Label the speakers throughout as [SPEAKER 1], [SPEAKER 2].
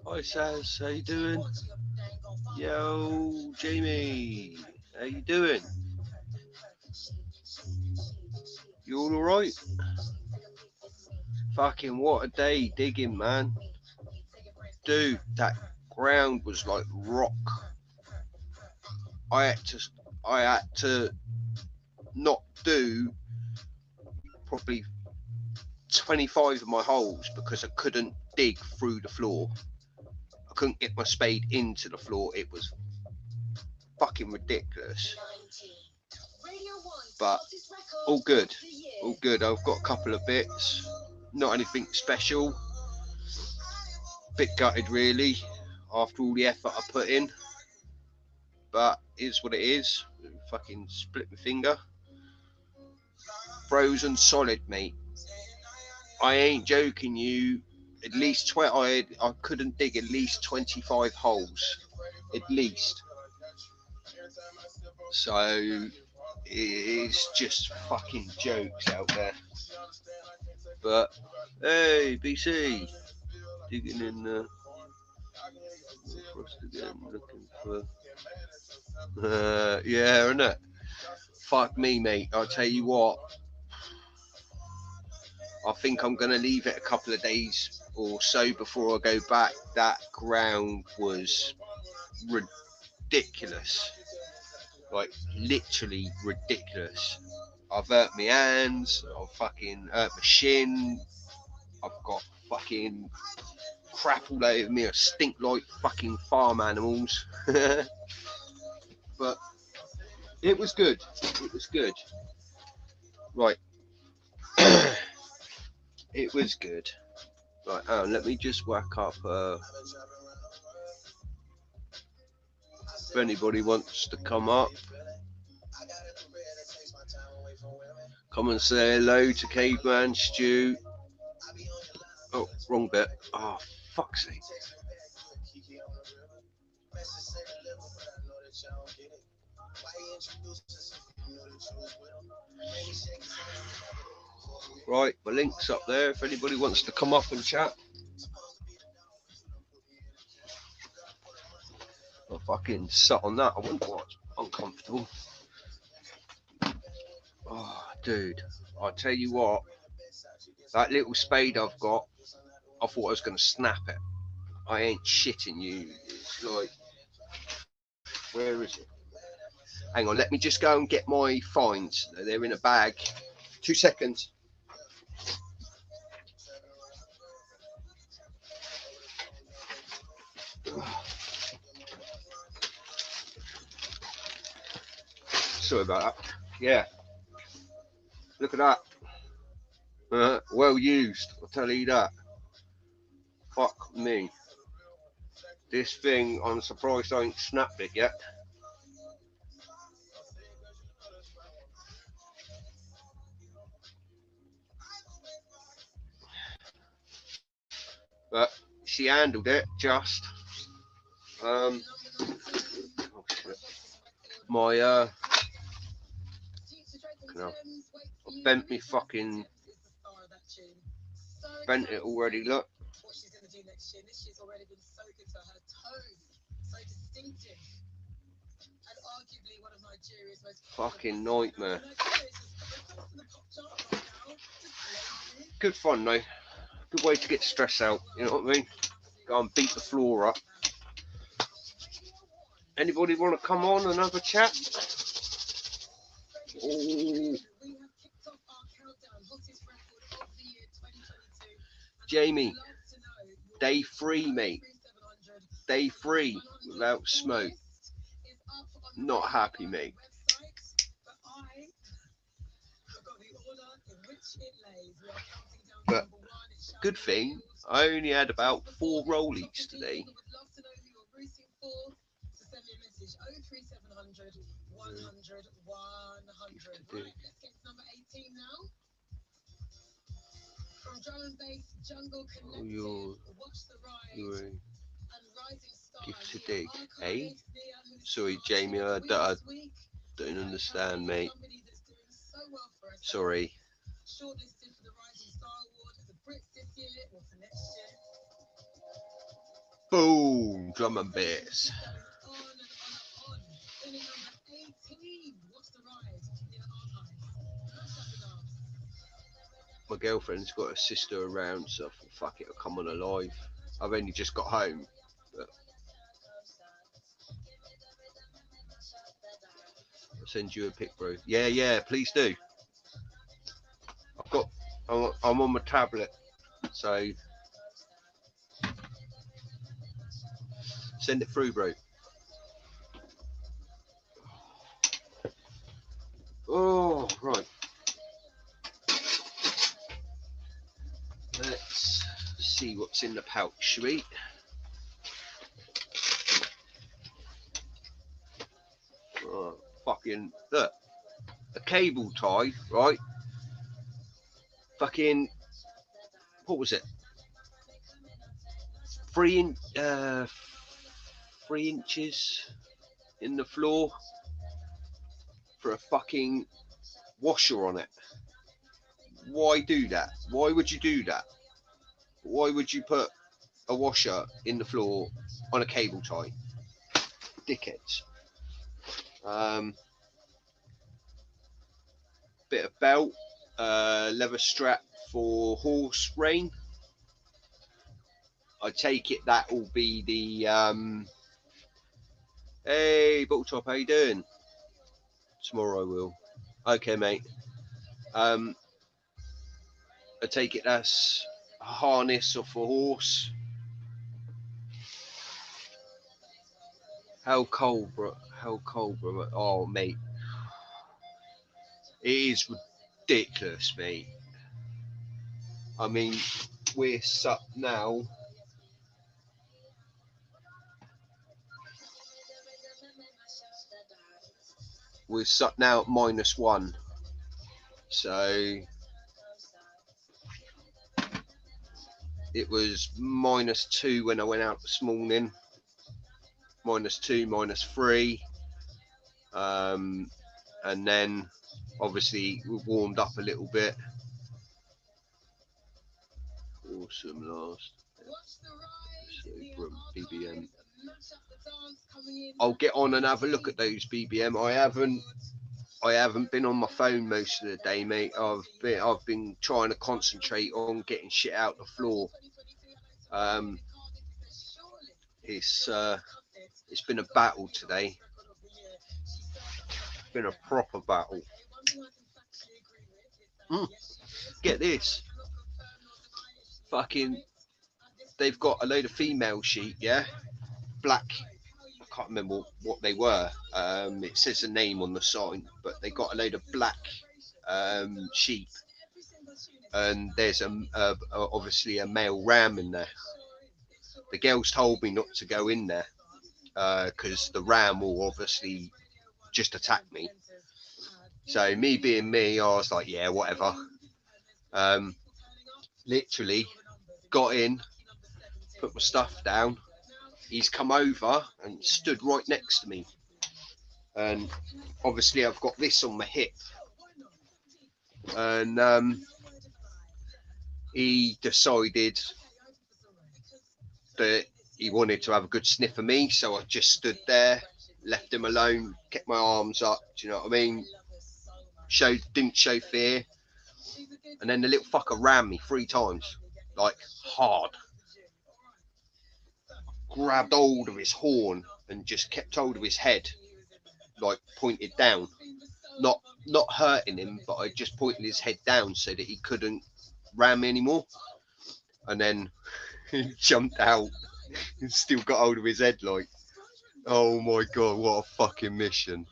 [SPEAKER 1] Hi Saz, how you doing? Yo, Jamie, how you doing? You all alright? Fucking what a day digging, man. Dude, that ground was like rock. I had to, I had to not do probably 25 of my holes because I couldn't dig through the floor. I couldn't get my spade into the floor. It was fucking ridiculous. But all good, all good. I've got a couple of bits, not anything special. Bit gutted really after all the effort I put in, but it is what it is. Fucking split my finger. Frozen solid, mate. I ain't joking you. At least I couldn't dig at least 25 holes, at least. So it's just fucking jokes out there. But hey, BC, digging in the frost again, looking for. Yeah, isn't it? Fuck me, mate. I'll tell you what. I think I'm going to leave it a couple of days or so before I go back. That ground was ridiculous. Like, literally ridiculous. I've hurt my hands. I've fucking hurt my shin. I've got fucking crap all over me. I stink like fucking farm animals. But it was good. It was good. Right. It was good. Right, let me just whack up if anybody wants to come up. Come and say hello to Caveman Stew. Oh, wrong bit. Oh, fuck's sake. Right, my link's up there if anybody wants to come up and chat. I fucking sat on that. I wouldn't watch. Uncomfortable. Oh, dude. I tell you what. That little spade I've got, I thought I was going to snap it. I ain't shitting you. It's like, where is it? Hang on, let me just go and get my finds. They're in a bag. 2 seconds. Sorry about that. Yeah. Look at that. Well used, I'll tell you that. Fuck me. This thing, I'm surprised I ain't snapped it yet. But she handled it just. Oh shit. My no, I bent me fucking bent it already. Look. Fucking nightmare. Good fun though. Good way to get stress out. You know what I mean? Go and beat the floor up. Anybody want to come on and have a chat? Oh. Jamie, day 3, mate. Day 3 without smoke. Not happy, mate. But good thing, I only had about 4 rollies today. Oh, your gift to dig, eh? Sorry, Jamie, I don't understand, mate. Sorry. Boom, drum and bass. My girlfriend's got a sister around, so I thought, fuck it, I'll come on a live. I've only just got home. But I'll send you a pic, bro. Yeah, yeah, please do. I'm on my tablet, so send it through, bro. Oh, right. Let's see what's in the pouch, shall we? Oh, fucking, look. A cable tie, right? Fucking, what was it? 3 inches in the floor for a fucking washer on it. Why do that? Why would you do that? Why would you put a washer in the floor on a cable tie? Dickheads. Bit of belt, leather strap for horse rein. I take it that will be the hey Bottle Top, how you doing? Tomorrow I will. Okay, mate. I take it that's a harness off a horse. How cold, bro? How cold, bro? Oh, mate. It is ridiculous, mate. I mean, we're up now. We're up now at -1. So it was -2 when I went out this morning. -2, -3. And then obviously we warmed up a little bit. Awesome last. So BBM. I'll get on and have a look at those BBM. I haven't been on my phone most of the day, mate. I've been trying to concentrate on getting shit out the floor. It's been a battle today. It's been a proper battle. Get this. Fucking, they've got a load of female sheep, yeah? Black, I can't remember what they were. It says a name on the sign, but they got a load of black sheep. And there's obviously a male ram in there. The girls told me not to go in there because the ram will obviously just attack me. So me being me, I was like, yeah, whatever. Literally got in, put my stuff down. He's come over and stood right next to me. And obviously I've got this on my hip. And he decided that he wanted to have a good sniff of me. So I just stood there, left him alone, kept my arms up. Do you know what I mean? Didn't show fear. And then the little fucker ran me 3 times, like hard. Grabbed hold of his horn and just kept hold of his head, like pointed down. Not hurting him, but I just pointed his head down so that he couldn't ram me anymore. And then he jumped out and still got hold of his head, like, oh my god, what a fucking mission.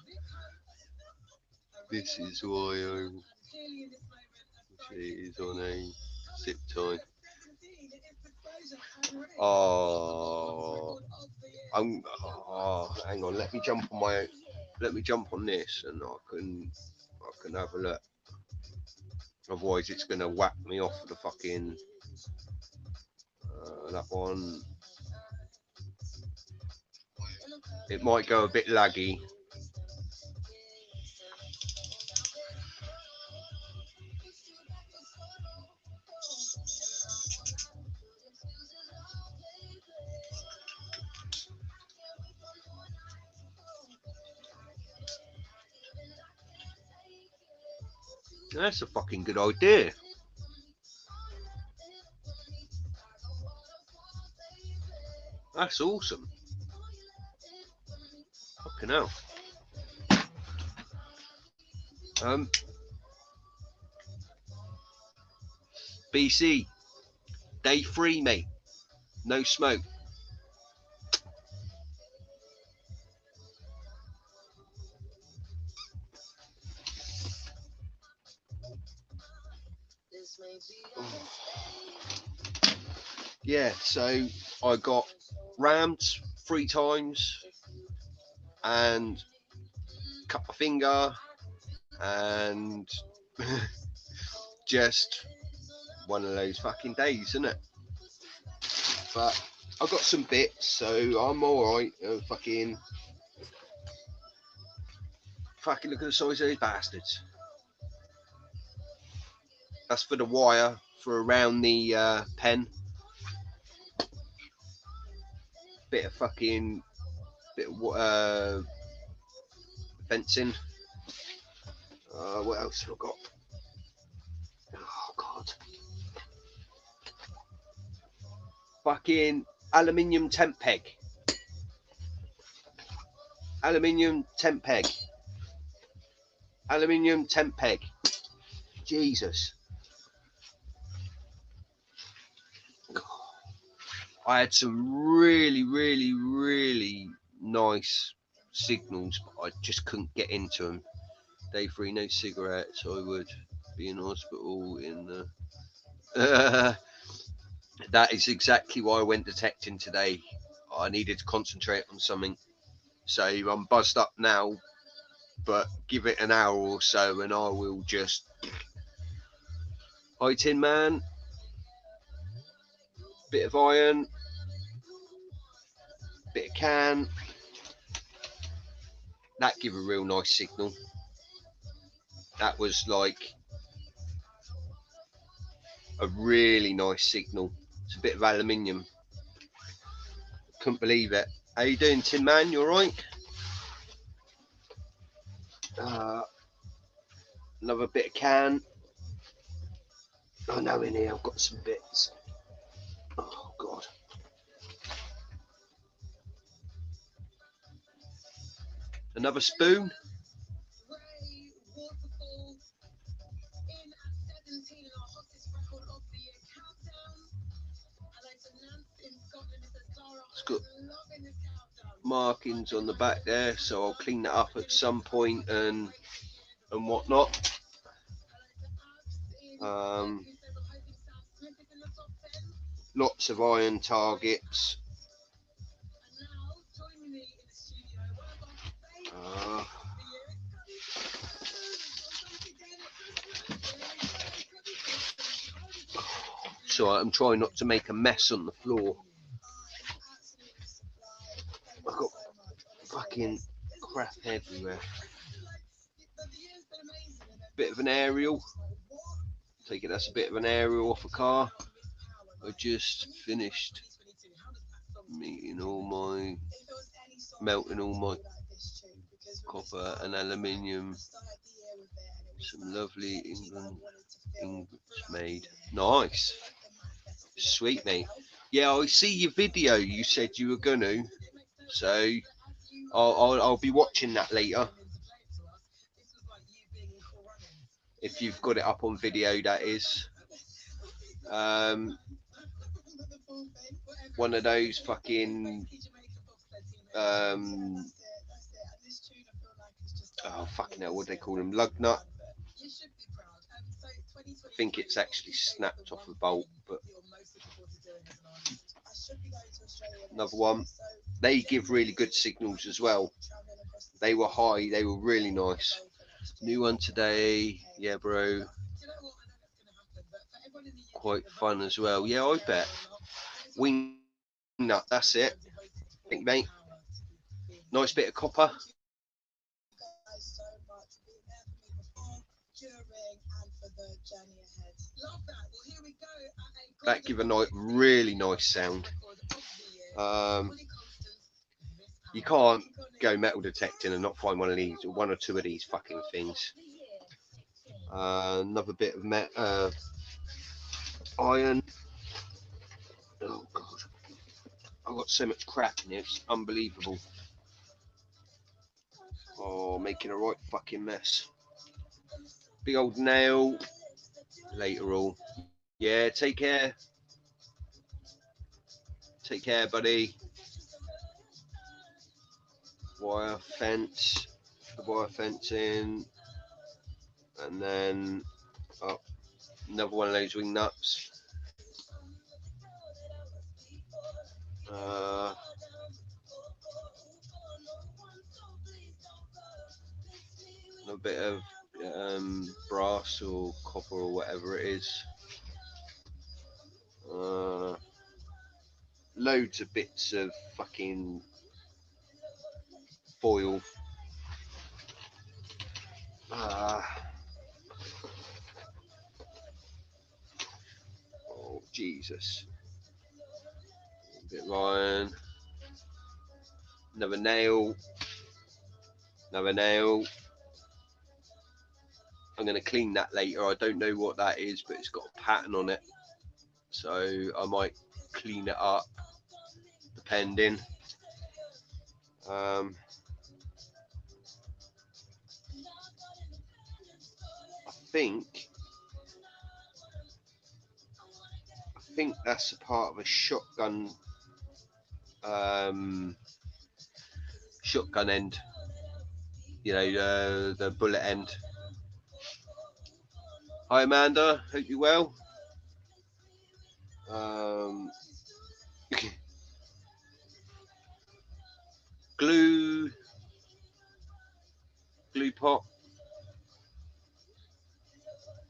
[SPEAKER 1] This is why She is on a zip tie. Oh, hang on. Let me jump on my. Let me jump on this, and I can have a look. Otherwise, it's gonna whack me off the fucking that one. It might go a bit laggy. That's a fucking good idea. That's awesome. Fucking hell. BC, day 3, mate. No smoke. Yeah, so I got rammed 3 times and cut my finger and just one of those fucking days, isn't it? But I got some bits, so I'm alright. Fucking look at the size of these bastards. That's for the wire for around the pen. Bit of fencing. What else have I got? Oh god. Fucking aluminium tent peg. Aluminium tent peg. Aluminium tent peg. Jesus. I had some really nice signals, but I just couldn't get into them. Day 3, no cigarettes. I would be in hospital in the. That is exactly why I went detecting today. I needed to concentrate on something. So I'm buzzed up now, but give it an hour or so and I will just. Hi, Tin Man. Bit of iron. Bit of can. That give a real nice signal. That was like a really nice signal. It's a bit of aluminium. Couldn't believe it. How you doing, Tin Man? You alright? Another bit of can. Oh no, in here I've got some bits. Oh god. Another spoon. It's got markings on the back there, so I'll clean that up at some point and whatnot. Lots of iron targets. So I'm trying not to make a mess on the floor. I've got fucking crap everywhere. Bit of an aerial. Take it that's a bit of an aerial off a car. I just finished melting all my copper and aluminium. Some lovely English made. Nice. Sweet, mate. Yeah, I see your video you said you were gonna, so I'll be watching that later. If you've got it up on video, that is. One of those fucking oh fucking hell, what do they call them? Lug nut. I think it's actually snapped off the bolt, but another one. They give really good signals as well. They were high, they were really nice. New one today, yeah, bro. Quite fun as well. Yeah, I bet. Wing nut, that's it. Thank you, mate. Nice bit of copper. That give a nice, really nice sound. You can't go metal detecting and not find one of these, or one or two of these fucking things. Another bit of iron. Oh god, I've got so much crap in here, it's unbelievable. Oh, making a right fucking mess. Big old nail. Later all. Yeah, take care. Take care, buddy. Wire fence. The wire fencing. And then another one of those wing nuts. A bit of brass or copper or whatever it is. Loads of bits of fucking foil. Oh Jesus. A bit of iron. Another nail. Another nail. I'm going to clean that later. I don't know what that is, but it's got a pattern on it. So I might clean it up, depending. I think that's a part of a shotgun shotgun end. You know, the bullet end. Hi Amanda, hope you're well. glue pot,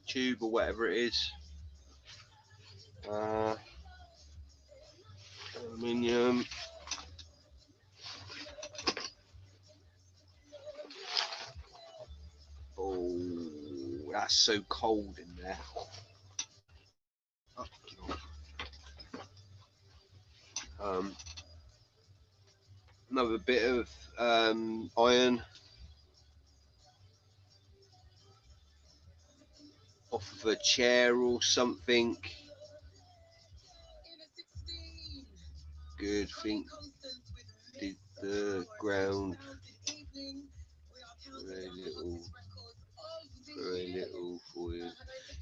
[SPEAKER 1] tube or whatever it is. Aluminium. Oh, that's so cold in there. Another bit of iron off of a chair or something. Good thing did the ground very little for you.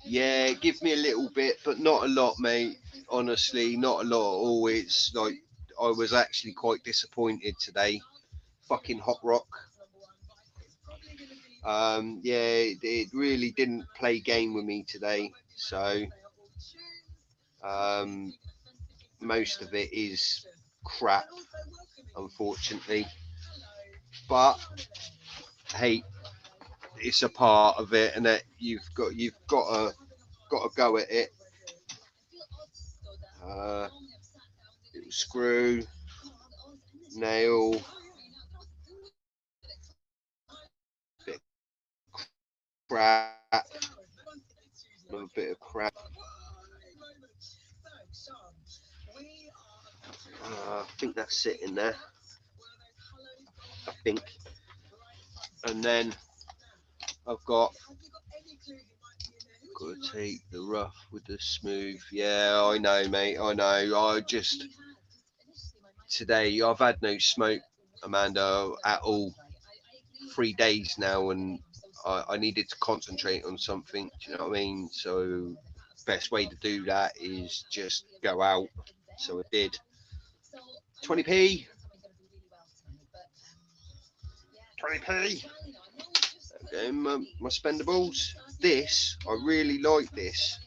[SPEAKER 1] Yeah, give me a little bit, but not a lot, mate. Honestly, not a lot at all. It's like I was actually quite disappointed today. Fucking Hot Rock. Yeah, it really didn't play game with me today. So most of it is crap, unfortunately. But hey, it's a part of it, and that you've got to go at it. Little screw, nail, bit of crap, another bit of crap. I think that's it in there. I think. And then I've got to take the rough with the smooth. Yeah, I know, mate. I know. Today I've had no smoke, Amanda, at all. 3 days now, and I needed to concentrate on something. Do you know what I mean? So best way to do that is just go out. So I did. 20p. 20p. Okay, my spendables. this, I really like this.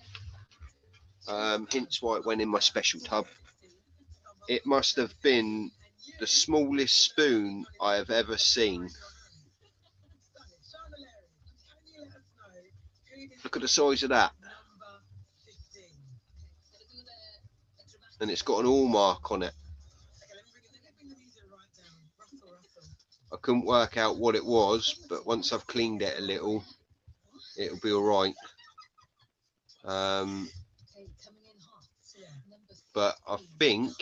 [SPEAKER 1] Hence why it went in my special tub. It must have been the smallest spoon I have ever seen. Look at the size of that. And it's got an hallmark on it. I couldn't work out what it was, but once I've cleaned it a little, it'll be all right. But I think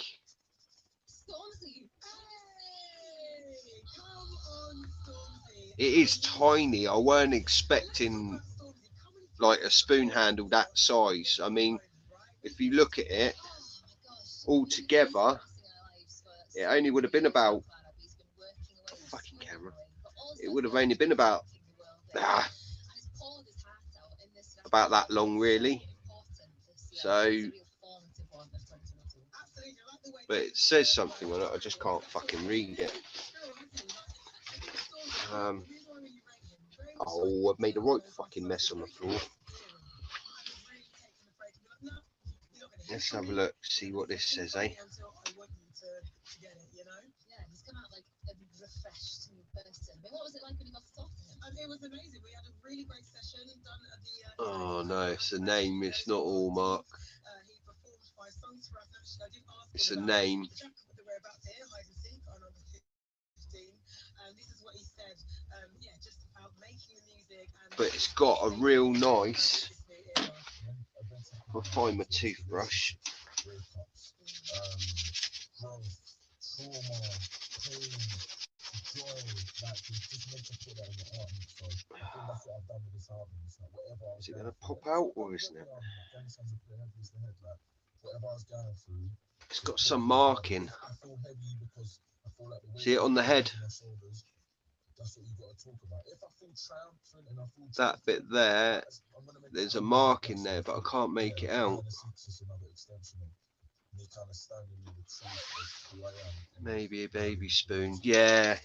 [SPEAKER 1] it is tiny. I weren't expecting like a spoon handle that size. I mean, if you look at it all together, it only would have been about fucking camera. It would have only been about that long, really. So, but it says something on it. I just can't fucking read it. Oh, I've made a right fucking mess on the floor. Let's have a look, see what this says, eh? Oh no, it's a name, it's not Hallmark. It's a name. But it's got a real nice. I'll find my toothbrush. Is it going to pop out or isn't it? It's got some marking. See it on the head? That bit there, there's a mark in there, but I can't make it out. Maybe a baby spoon. Yeah,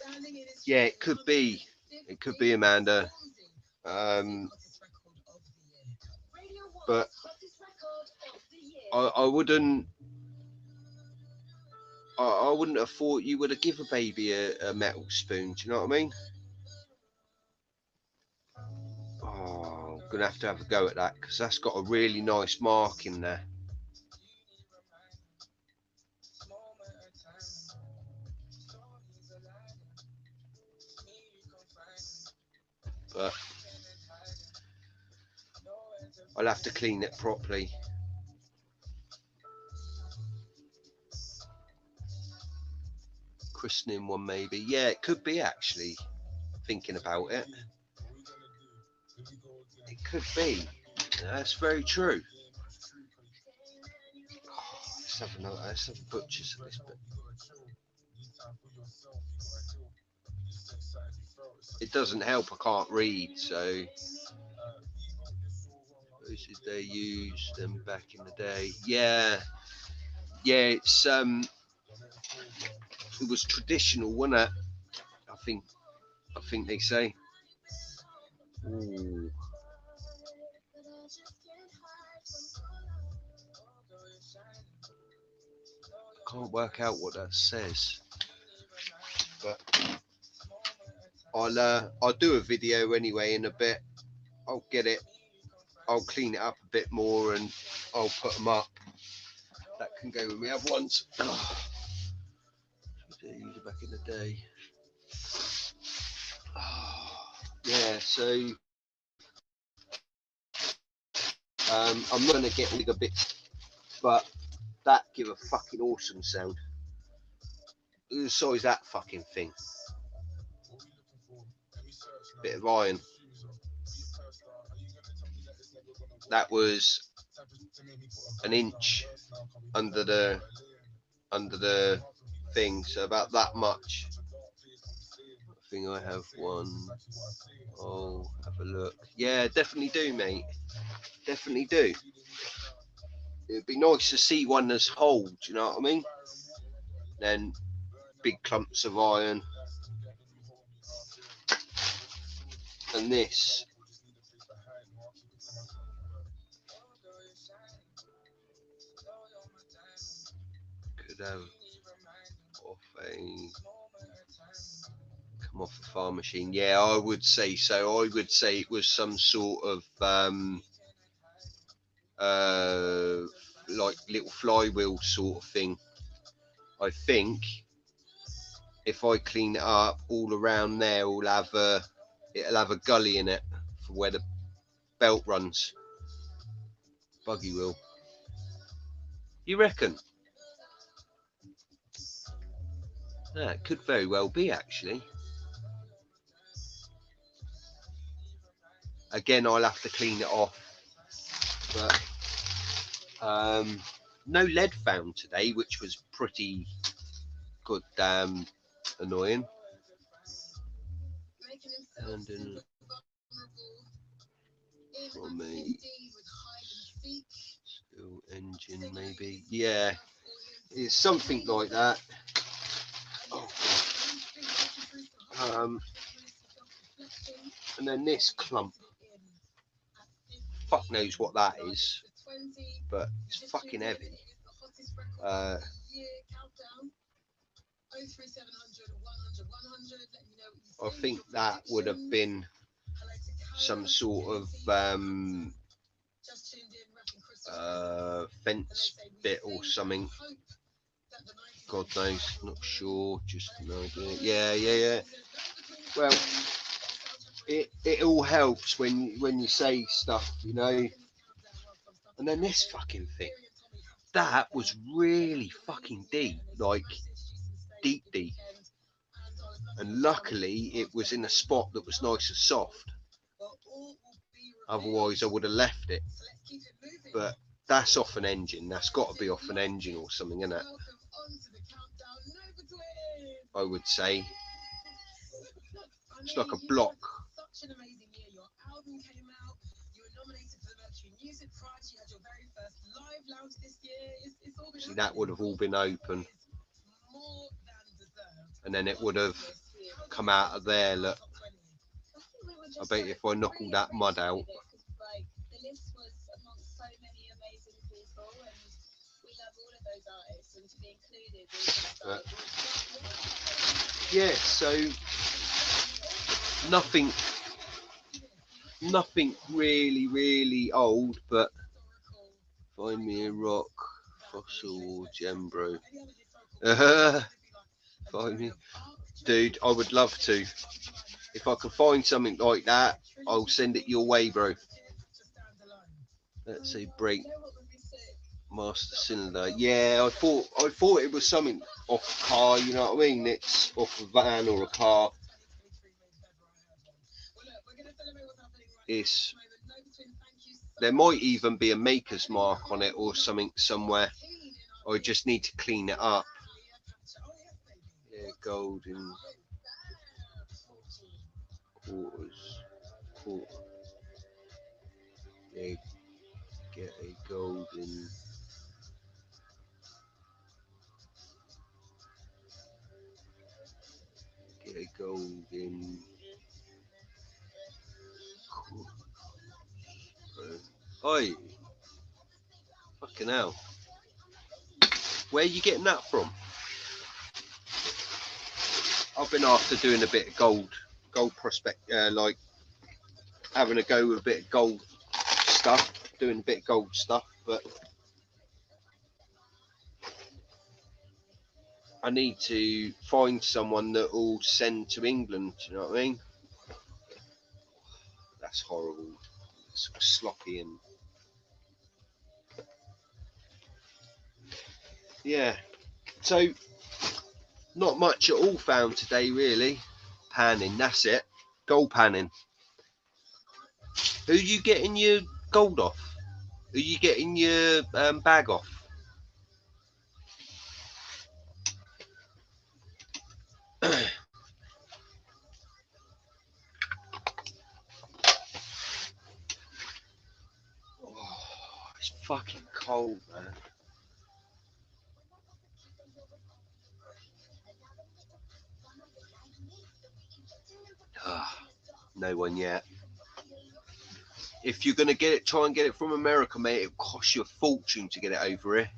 [SPEAKER 1] it could be. It could be, Amanda. But I wouldn't. I wouldn't have thought you would have given a baby a metal spoon. Do you know what I mean? Oh, I'm gonna have a go at that because that's got a really nice mark in there. But I'll have to clean it properly. Christening one maybe. Yeah, it could be actually. Thinking about it. It could be. That's very true. Oh, let's have another. Let's have butchers of this bit. It doesn't help. I can't read, so they used them back in the day. Yeah, it's it was traditional, wasn't it? I think they say. Ooh. Can't work out what that says, but I'll do a video anyway in a bit. I'll get it. I'll clean it up a bit more and I'll put them up. That can go with the other ones. Oh. Back in the day. Oh. Yeah, so I'm not going to get bigger bits, but that give a fucking awesome sound. Look at the size of that fucking thing. Bit of iron. That was an inch under the thing, so about that much. I think I have one. I'll have a look. Yeah, definitely do, mate. Definitely do. It'd be nice to see one that's whole, do you know what I mean? Then big clumps of iron. And this should have off a come off the farm machine. Yeah, I would say so. I would say it was some sort of like little flywheel sort of thing. I think if I clean it up, all around there will have it'll have a gully in it for where the belt runs. Buggy wheel. You reckon? Yeah, it could very well be actually. Again, I'll have to clean it off. But no lead found today, which was pretty goddamn annoying. And from a still engine, maybe. Yeah, it's something like that. Oh. And then this clump. Fuck knows what that is, but it's fucking heavy. I think that would have been some sort of fence bit or something. God knows, not sure, just an idea. Yeah. Well, it all helps when you say stuff, you know. And then this fucking thing, that was really fucking deep, like deep. And luckily, it was in a spot that was nice and soft. Otherwise, I would have left it. But that's off an engine. That's got to be off an engine or something, isn't it? I would say. It's like a block. See, that would have all been open. And then it would have come out of there, look. I bet if I knock all that mud out. Yeah, so nothing really old, but find me a rock, fossil or gem, bro. Find me, dude. I would love to. If I can find something like that, I'll send it your way, bro. Let's say brake master cylinder. Yeah, I thought it was something off a car. You know what I mean? It's off a van or a car. There might even be a maker's mark on it or something somewhere. I just need to clean it up. Yeah, golden quarter. Yeah, get a golden. Get a golden. Oi, fucking hell. Where are you getting that from? I've been after doing a bit of gold prospect, like having a go with a bit of gold stuff, doing a bit of gold stuff, but I need to find someone that will send to England, do you know what I mean? That's horrible. It's sloppy and yeah. So not much at all found today, really. Panning, that's it. Gold panning. Who are you getting your gold off? Who are you getting your bag off? Oh, it's fucking cold, man. No one yet. If you're gonna get it, try and get it from America, mate. It'll cost you a fortune to get it over here.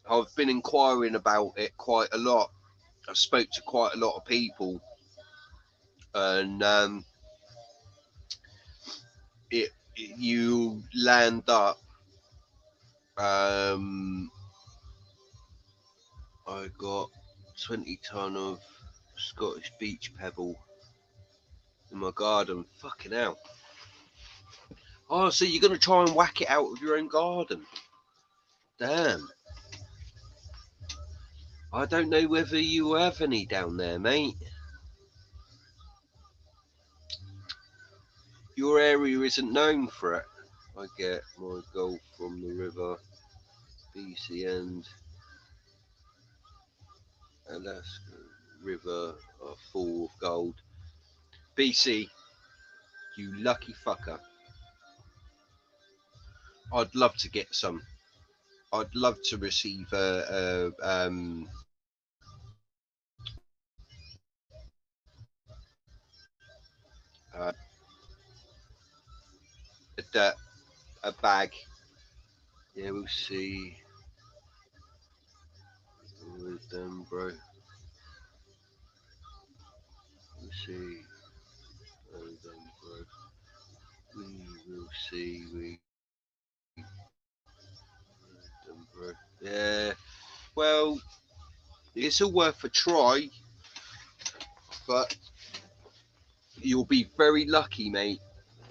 [SPEAKER 1] I've been inquiring about it quite a lot. I spoke to quite a lot of people, and you land up. I got 20 ton of Scottish beach pebble in my garden. Fucking hell. Oh, so you're gonna try and whack it out of your own garden? Damn. I don't know whether you have any down there, mate. Your area isn't known for it. I get my gold from the river, BC and Alaska River are full of gold. BC, you lucky fucker. I'd love to get some. I'd love to receive a bag. Yeah, we'll see. With them, bro. We'll see. With them, bro. We will see. Them, bro. Yeah. Well, it's all worth a try, but you'll be very lucky, mate.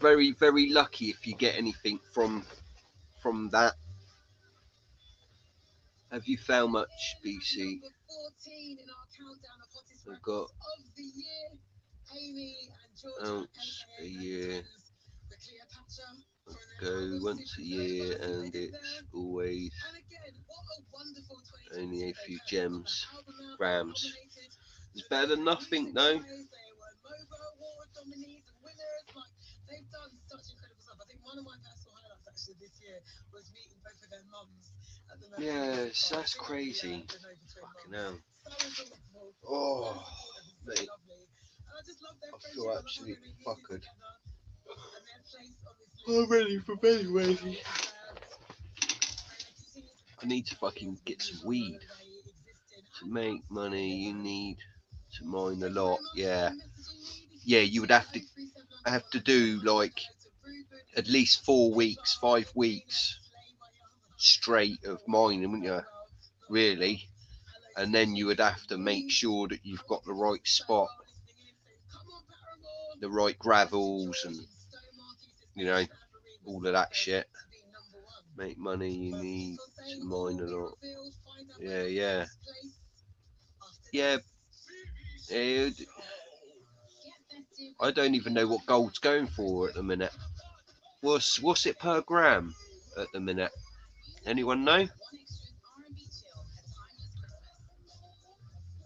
[SPEAKER 1] Very, very lucky if you get anything from that. Have you found much, BC? I've got ounce a year. Go once a year, and it's always only a few gems, grams. It's better than nothing, though. Yes, that's crazy. Fucking hell. Oh, mate. I feel absolutely fuckered. I'm ready for bed, Rosie. I need to fucking get some weed. To make money, you need to mine a lot. Yeah. Yeah, you would have to do like at least 4 weeks, 5 weeks straight of mining, wouldn't you? Really? And then you would have to make sure that you've got the right spot, the right gravels, and you know, all of that shit. Make money, you need to mine a lot. Yeah. I don't even know what gold's going for at the minute. What's it per gram at the minute? Anyone know?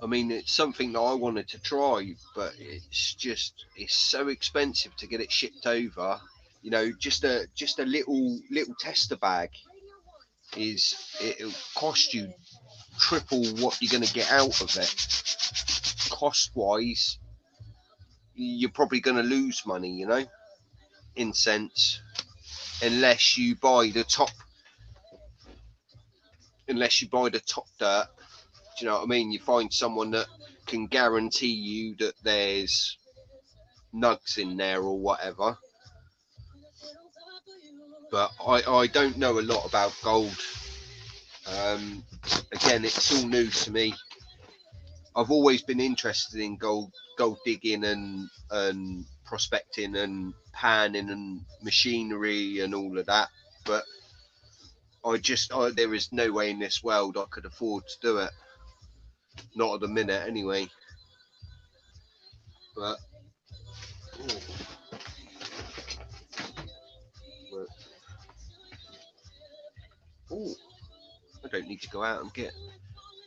[SPEAKER 1] I mean, it's something that I wanted to try, but it's so expensive to get it shipped over. You know, just a little tester bag it'll cost you triple what you're going to get out of it. Cost wise, you're probably going to lose money, you know, in sense, unless you buy the top dirt. Do you know what I mean? You find someone that can guarantee you that there's nugs in there or whatever. But I don't know a lot about gold. Again, it's all new to me. I've always been interested in gold digging and prospecting and panning and machinery and all of that. But there is no way in this world I could afford to do it. Not at the minute, anyway. But I don't need to go out and get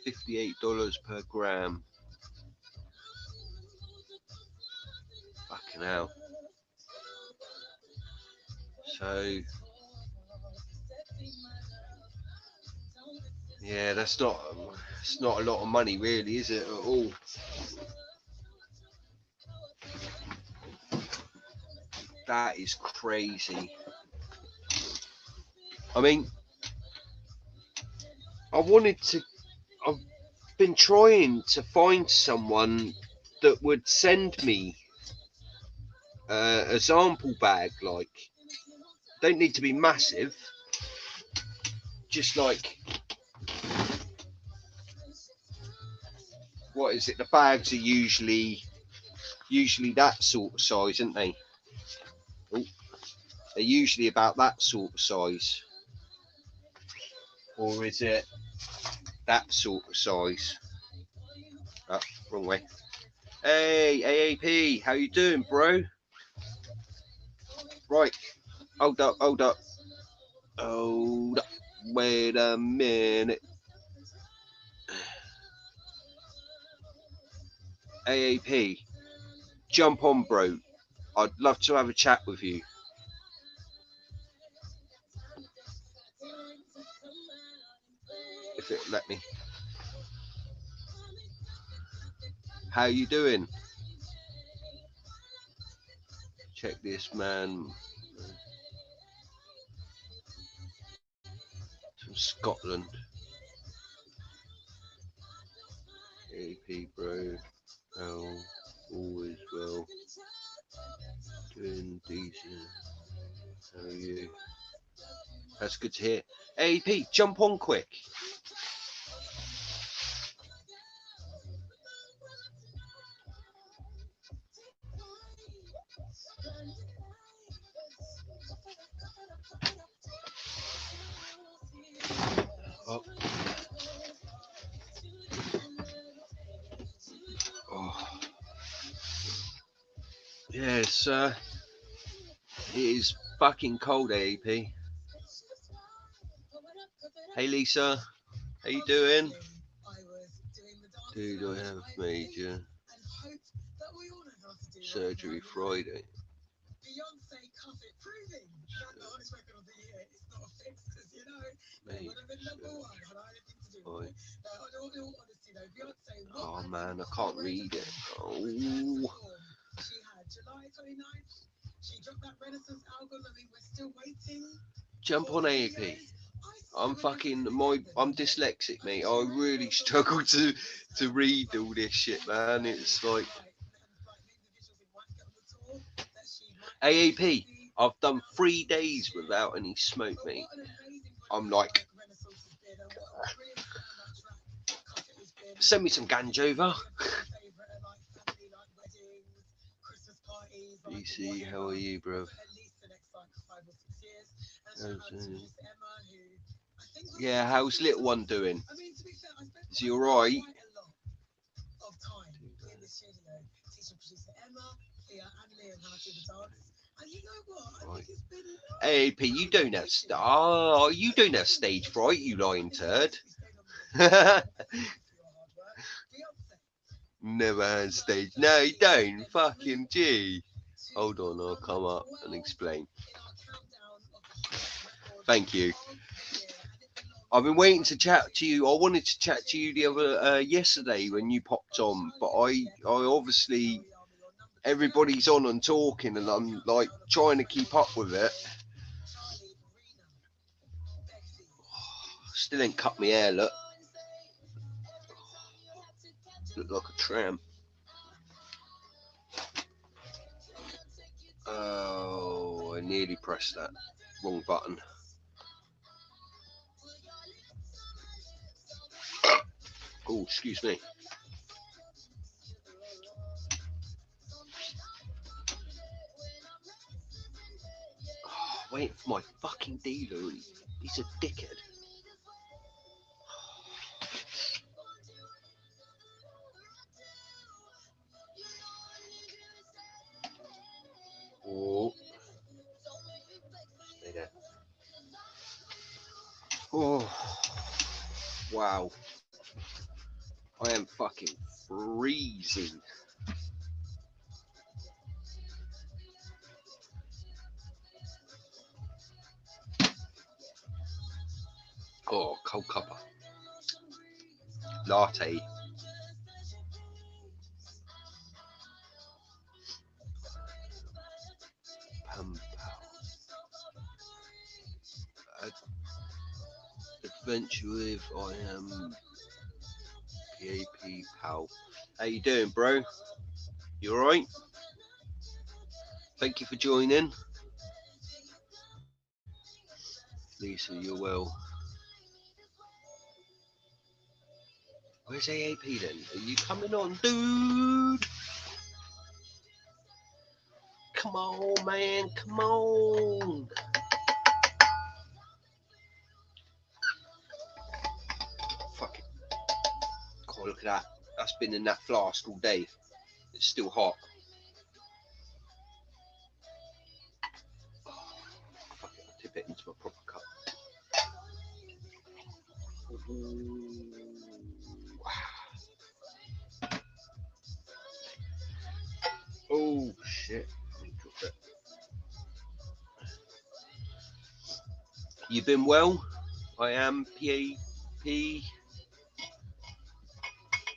[SPEAKER 1] $58 per gram. Fucking hell. So yeah, it's not a lot of money, really, is it, at all? That is crazy. I mean, I wanted to. I've been trying to find someone that would send me a sample bag. Like, don't need to be massive. Just like, what is it? The bags are usually that sort of size, aren't they? Oh, they're usually about that sort of size. Or is it that sort of size? Oh, wrong way. Hey, AAP, how you doing, bro? Right, hold up, hold up, hold up. Wait a minute. AAP, jump on, bro. I'd love to have a chat with you. If it let me. How you doing? Check this, man. From Scotland. AP, bro. Oh, always well. Doing decent. How are you? That's good to hear. AP, jump on quick. Oh. Oh. Yes, it is fucking cold, AAP. Hey, Lisa. How you doing? Dude, I have major surgery Friday. Oh man, I can't read it. Oh. Jump on AAP. I'm dyslexic, mate. I really struggle to read all this shit, man. It's like AAP. I've done 3 days without any smoke, mate. I'm like, send me some ganja over. BC, how are you, bro? Yeah, how's little one doing? Is he alright? Right. AAP, you don't have stage fright, you lying turd. Never had stage. No, you don't. Fucking G. Hold on, I'll come up and explain. Thank you. I've been waiting to chat to you. I wanted to chat to you the other yesterday when you popped on, but I obviously everybody's on and talking, and I'm like trying to keep up with it. Still ain't cut my hair. Look like a tramp. Oh, I nearly pressed that wrong button. Oh, excuse me. Oh, waiting for my fucking dealer. He's a dickhead. Oh. Stay there. Oh. Wow. I am fucking freezing. Oh, cold cuppa. Latte. Venture with I am PAP pal. How you doing, bro? You alright? Thank you for joining. Lisa, you're well. Where's AAP then? Are you coming on, dude? Come on, man. Come on. Fuck it. Oh, look at that. That's been in that flask all day. It's still hot. Fuck it. I'll tip it into my proper cup. Oh, shit. You been well? I am PAP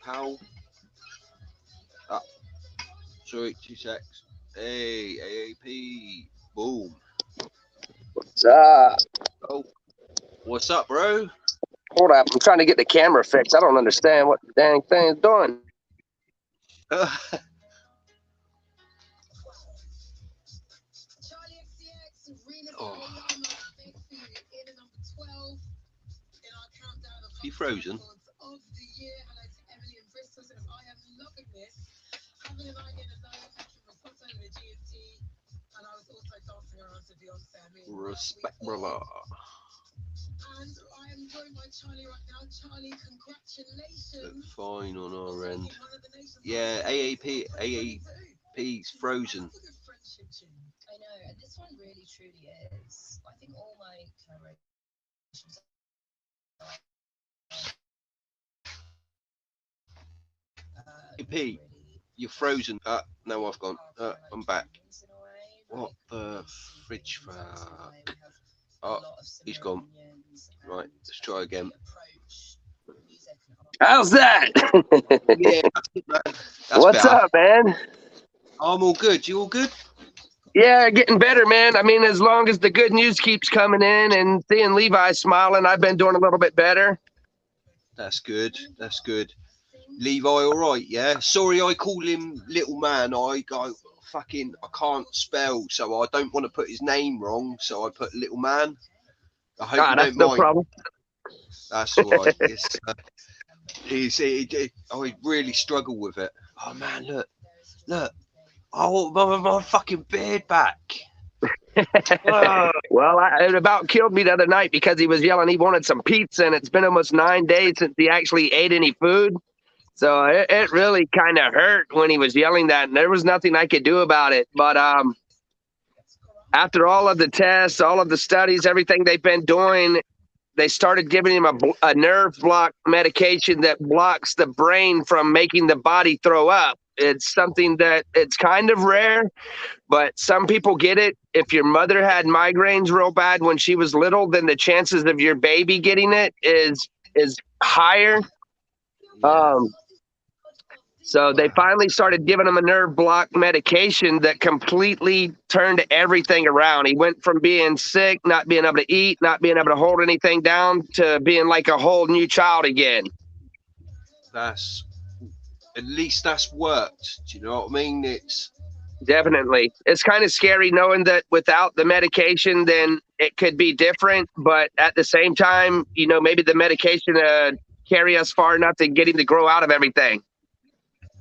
[SPEAKER 1] pal. Ah, sorry, 2 secs. Hey, AAP. Boom.
[SPEAKER 2] What's up?
[SPEAKER 1] Oh, what's up, bro?
[SPEAKER 2] Hold up. I'm trying to get the camera fixed. I don't understand what the dang thing's doing.
[SPEAKER 1] Oh. You frozen? Respect, brother.
[SPEAKER 3] And I am joined by Charlie right now. Charlie, congratulations.
[SPEAKER 1] Look fine on our end. Yeah, AAP's frozen.
[SPEAKER 3] I know, and this one really truly is. I think all my collaborations
[SPEAKER 1] AP, you're frozen. No, I've gone. I'm back. What the fridge fuck? Oh, he's gone. Right, let's try again.
[SPEAKER 2] How's that?
[SPEAKER 1] Yeah, that's
[SPEAKER 2] What's
[SPEAKER 1] better.
[SPEAKER 2] up, man?
[SPEAKER 1] I'm all good. You all good?
[SPEAKER 2] Yeah, getting better, man. I mean, as long as the good news keeps coming in and seeing Levi smiling, I've been doing a little bit better.
[SPEAKER 1] That's good. That's good. Levi, all right? Yeah. Sorry, I call him Little Man. I go fucking. I can't spell, so I don't want to put his name wrong. So I put Little Man. I hope you
[SPEAKER 2] That's
[SPEAKER 1] don't
[SPEAKER 2] no
[SPEAKER 1] mind.
[SPEAKER 2] problem.
[SPEAKER 1] That's all right. I really struggle with it. Oh man, look. Oh, my fucking beard back. Oh.
[SPEAKER 2] Well, it about killed me the other night because he was yelling he wanted some pizza, and it's been almost 9 days since he actually ate any food. So it really kind of hurt when he was yelling that, and there was nothing I could do about it. But after all of the tests, all of the studies, everything they've been doing, they started giving him a nerve block medication that blocks the brain from making the body throw up. It's something that it's kind of rare, but some people get it. If your mother had migraines real bad when she was little, then the chances of your baby getting it is higher.
[SPEAKER 1] Yeah.
[SPEAKER 2] So they finally started giving him a nerve block medication that completely turned everything around. He went from being sick, not being able to eat, not being able to hold anything down, to being like a whole new child again.
[SPEAKER 1] That's at least that's worked. Do you know what I mean? It's
[SPEAKER 2] definitely. It's kind of scary knowing that without the medication, then it could be different. But at the same time, you know, maybe the medication carry us far enough to get him to grow out of everything.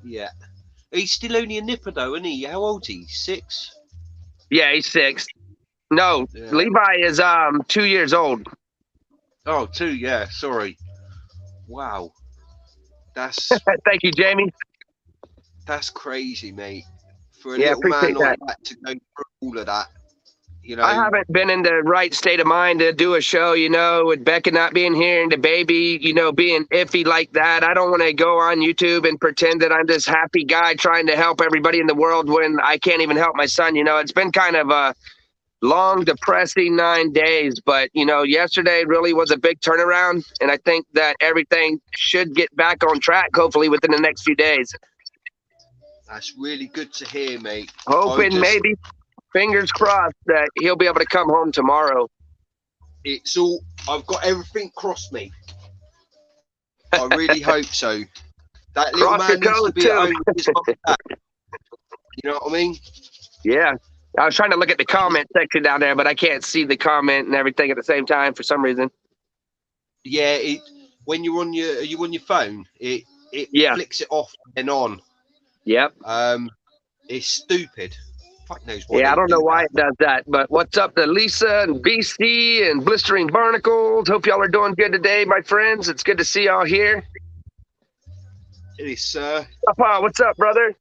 [SPEAKER 1] yeah. He's still only a nipper though, isn't he? How old is he? 6?
[SPEAKER 2] Yeah, he's 6. No,
[SPEAKER 1] Yeah.
[SPEAKER 2] Levi is 2 years old.
[SPEAKER 1] Oh, 2. Yeah. Sorry. Wow. That's
[SPEAKER 2] Thank you, Jamie.
[SPEAKER 1] That's crazy, mate. For a
[SPEAKER 2] Yeah,
[SPEAKER 1] little man
[SPEAKER 2] appreciate
[SPEAKER 1] like that to go through all of that, you know.
[SPEAKER 2] I haven't been in the right state of mind to do a show, you know, with Becca not being here and the baby, you know, being iffy like that. I don't want to go on YouTube and pretend that I'm this happy guy trying to help everybody in the world when I can't even help my son. You know, it's been kind of a long, depressing 9 days, but, you know, yesterday really was a big turnaround. And I think that everything should get back on track, hopefully within the next few days.
[SPEAKER 1] That's really good to hear, mate.
[SPEAKER 2] Hoping maybe, fingers crossed, that he'll be able to come home tomorrow.
[SPEAKER 1] it's all. I've got everything crossed me. I really hope so. That little
[SPEAKER 2] Cross your
[SPEAKER 1] man needs to
[SPEAKER 2] toes,
[SPEAKER 1] be at
[SPEAKER 2] too.
[SPEAKER 1] home with his mum and dad. You know what I mean?
[SPEAKER 2] Yeah. I was trying to look at the comment section down there, but I can't see the comment and everything at the same time for some reason.
[SPEAKER 1] Yeah. When you're on your phone, it
[SPEAKER 2] Yeah.
[SPEAKER 1] flicks it off and on.
[SPEAKER 2] Yep.
[SPEAKER 1] It's stupid. Fuck knows why.
[SPEAKER 2] Yeah, I
[SPEAKER 1] they
[SPEAKER 2] don't know
[SPEAKER 1] do
[SPEAKER 2] why
[SPEAKER 1] that.
[SPEAKER 2] it does that, but what's up to Lisa and BC and Blistering Barnacles? Hope y'all are doing good today, my friends. It's good to see y'all here.
[SPEAKER 1] It's
[SPEAKER 2] Papa, what's up, brother?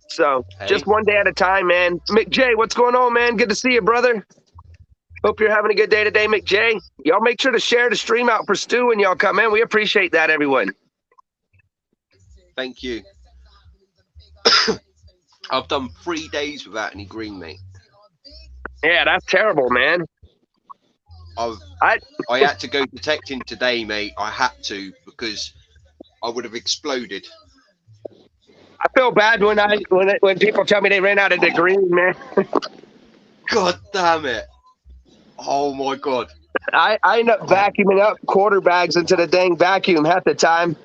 [SPEAKER 2] So,
[SPEAKER 1] Hey.
[SPEAKER 2] just one day at a time, man. Mick J, what's going on, man? Good to see you, brother. Hope you're having a good day today, Mick J. Y'all make sure to share the stream out for Stu when y'all come in. We appreciate that, everyone.
[SPEAKER 1] Thank you. I've done 3 days without any green meat.
[SPEAKER 2] Yeah, that's terrible, man.
[SPEAKER 1] I had to go detecting today, mate. I had to because I would have exploded.
[SPEAKER 2] I feel bad when people tell me they ran out of the green, man.
[SPEAKER 1] God damn it! Oh my god!
[SPEAKER 2] I end up vacuuming up quarter bags into the dang vacuum half the time.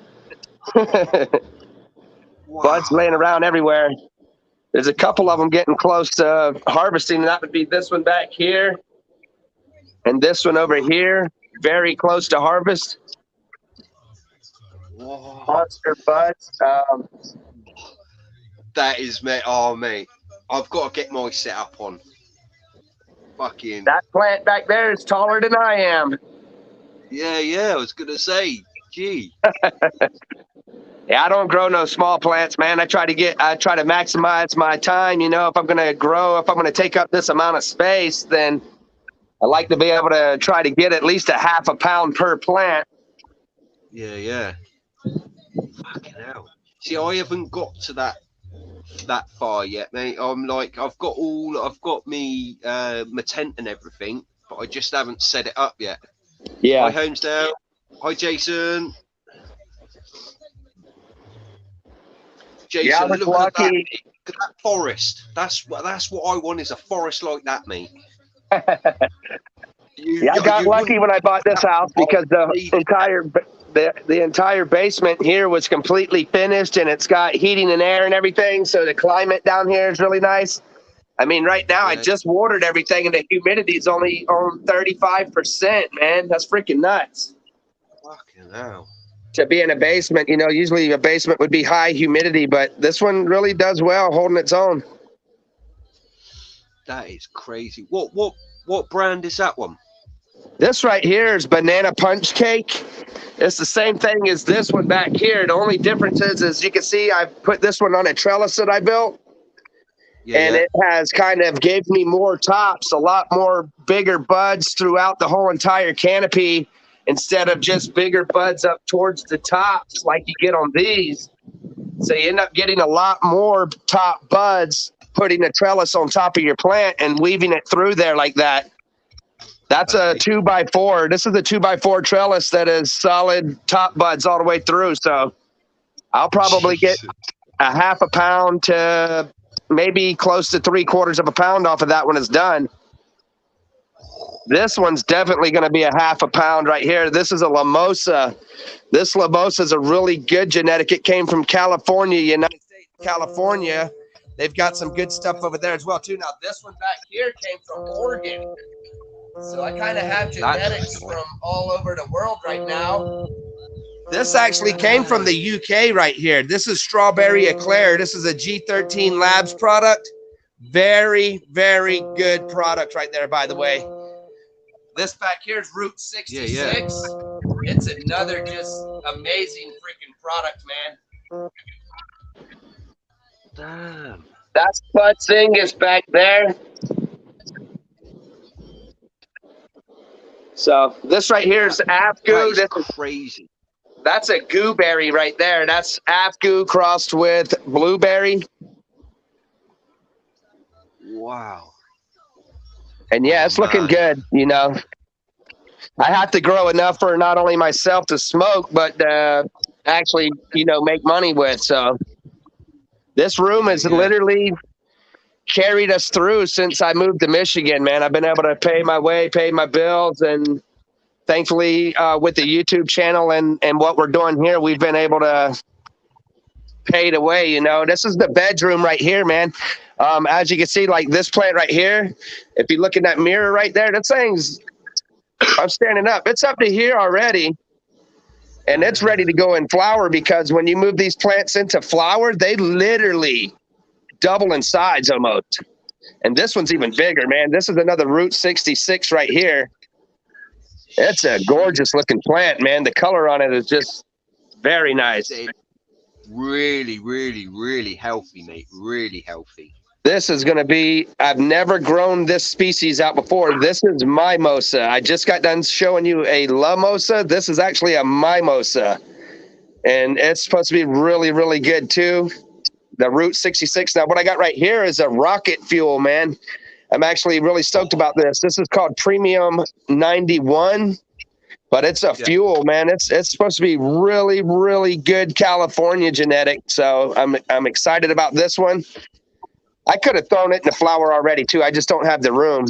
[SPEAKER 1] Wow.
[SPEAKER 2] Buds laying around everywhere. There's a couple of them getting close to harvesting. That would be this one back here and this one over here, very close to harvest.
[SPEAKER 1] Wow.
[SPEAKER 2] Monster buds.
[SPEAKER 1] That is, mate. Oh, mate. I've got to get my setup on. Fucking.
[SPEAKER 2] That plant back there is taller than I am.
[SPEAKER 1] Yeah. I was gonna say, gee.
[SPEAKER 2] Yeah, I don't grow no small plants, man. I try to maximize my time. You know, if I'm gonna take up this amount of space, then I like to be able to try to get at least a half a pound per plant.
[SPEAKER 1] Yeah. Fucking hell. See, I haven't got to that far yet, mate. I'm like, I've got me my tent and everything, but I just haven't set it up yet.
[SPEAKER 2] Yeah.
[SPEAKER 1] Hi, Homesdale. Hi, Jason. Jason, look at that forest. That's what I want, is a forest like that, mate.
[SPEAKER 2] I got lucky when I bought this house because the entire basement here was completely finished and it's got heating and air and everything. So the climate down here is really nice. I mean, right now I just watered everything and the humidity is only on 35%, man. That's freaking nuts.
[SPEAKER 1] Fucking hell.
[SPEAKER 2] To be in a basement, you know, usually a basement would be high humidity, but this one really does well holding its own.
[SPEAKER 1] That is crazy. What brand is that one?
[SPEAKER 2] This right here is Banana Punch Cake. It's the same thing as this one back here. The only difference is you can see I put this one on a trellis that I built. It has kind of gave me more tops, a lot more bigger buds throughout the whole entire canopy instead of just bigger buds up towards the tops like you get on these. So you end up getting a lot more top buds, putting a trellis on top of your plant and weaving it through there like that. That's a 2x4. This is a 2x4 trellis that is solid top buds all the way through. So I'll probably get a half a pound to maybe close to 3/4 of a pound off of that when it's done. This one's definitely going to be a half a pound right here. This is a Lamosa. This Lamosa is a really good genetic. It came from California, United States, California. They've got some good stuff over there as well, too. Now, this one back here came from Oregon. So I kind of have genetics from all over the world right now. This actually came from the UK right here. This is Strawberry Eclair. This is a G13 Labs product. Very, very good product right there, by the way. This back here is Route 66. Yeah. It's another just amazing freaking product, man.
[SPEAKER 1] Damn.
[SPEAKER 2] That's Bud Zingus back there. So this right here is Afgoo.
[SPEAKER 1] That's crazy.
[SPEAKER 2] That's a gooberry right there. That's Afgoo crossed with blueberry.
[SPEAKER 1] Wow.
[SPEAKER 2] And yeah, it's looking good, you know. I have to grow enough for not only myself to smoke, but actually, you know, make money with. So this room is literally carried us through since I moved to Michigan, man. I've been able to pay my way, pay my bills, and thankfully with the YouTube channel and what we're doing here, we've been able to pay the way. You know, this is the bedroom right here, man. As you can see, like this plant right here, if you look in that mirror right there, that thing's, I'm standing up. It's up to here already. And it's ready to go in flower, because when you move these plants into flower, they literally double in size almost. And this one's even bigger, man. This is another Route 66 right here. It's a gorgeous looking plant, man. The color on it is just very nice.
[SPEAKER 1] Really, really, really healthy, mate. Really healthy.
[SPEAKER 2] This is going to be, I've never grown this species out before. This is mimosa. I just got done showing you a lamosa. This is actually a mimosa. And it's supposed to be really, really good too. The Route 66. Now, what I got right here is a rocket fuel, man. I'm actually really stoked about this. This is called Premium 91, but it's a fuel, man. It's supposed to be really, really good California genetic. So I'm excited about this one. I could have thrown it in the flower already too. I just don't have the room.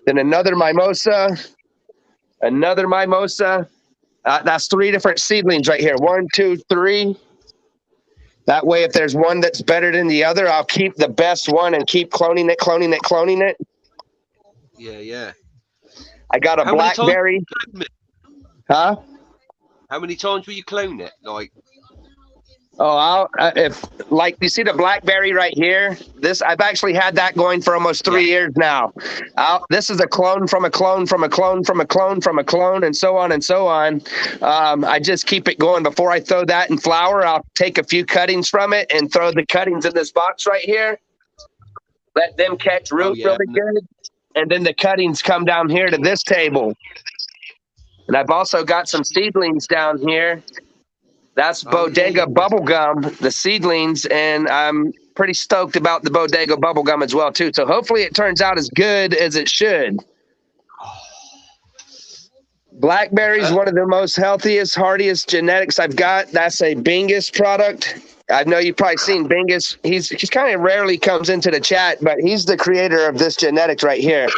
[SPEAKER 2] Then another mimosa. That's 3 different seedlings right here. 1, 2, 3. That way, if there's one that's better than the other, I'll keep the best one and keep cloning it.
[SPEAKER 1] Yeah.
[SPEAKER 2] I got a blackberry. Huh?
[SPEAKER 1] How many times will you clone it? Like,
[SPEAKER 2] oh, if like you see the blackberry right here, this I've actually had that going for almost 3 years now. This is a clone from a clone from a clone from a clone from a clone, and so on and so on. I just keep it going. Before I throw that in flower, I'll take a few cuttings from it and throw the cuttings in this box right here. Let them catch root really good, and then the cuttings come down here to this table. And I've also got some seedlings down here. That's Bodega Bubblegum, the seedlings, and I'm pretty stoked about the Bodega Bubblegum as well, too. So hopefully it turns out as good as it should. Blackberry is one of the most healthiest, hardiest genetics I've got. That's a Bingus product. I know you've probably seen Bingus. He's kind of rarely comes into the chat, but he's the creator of this genetics right here.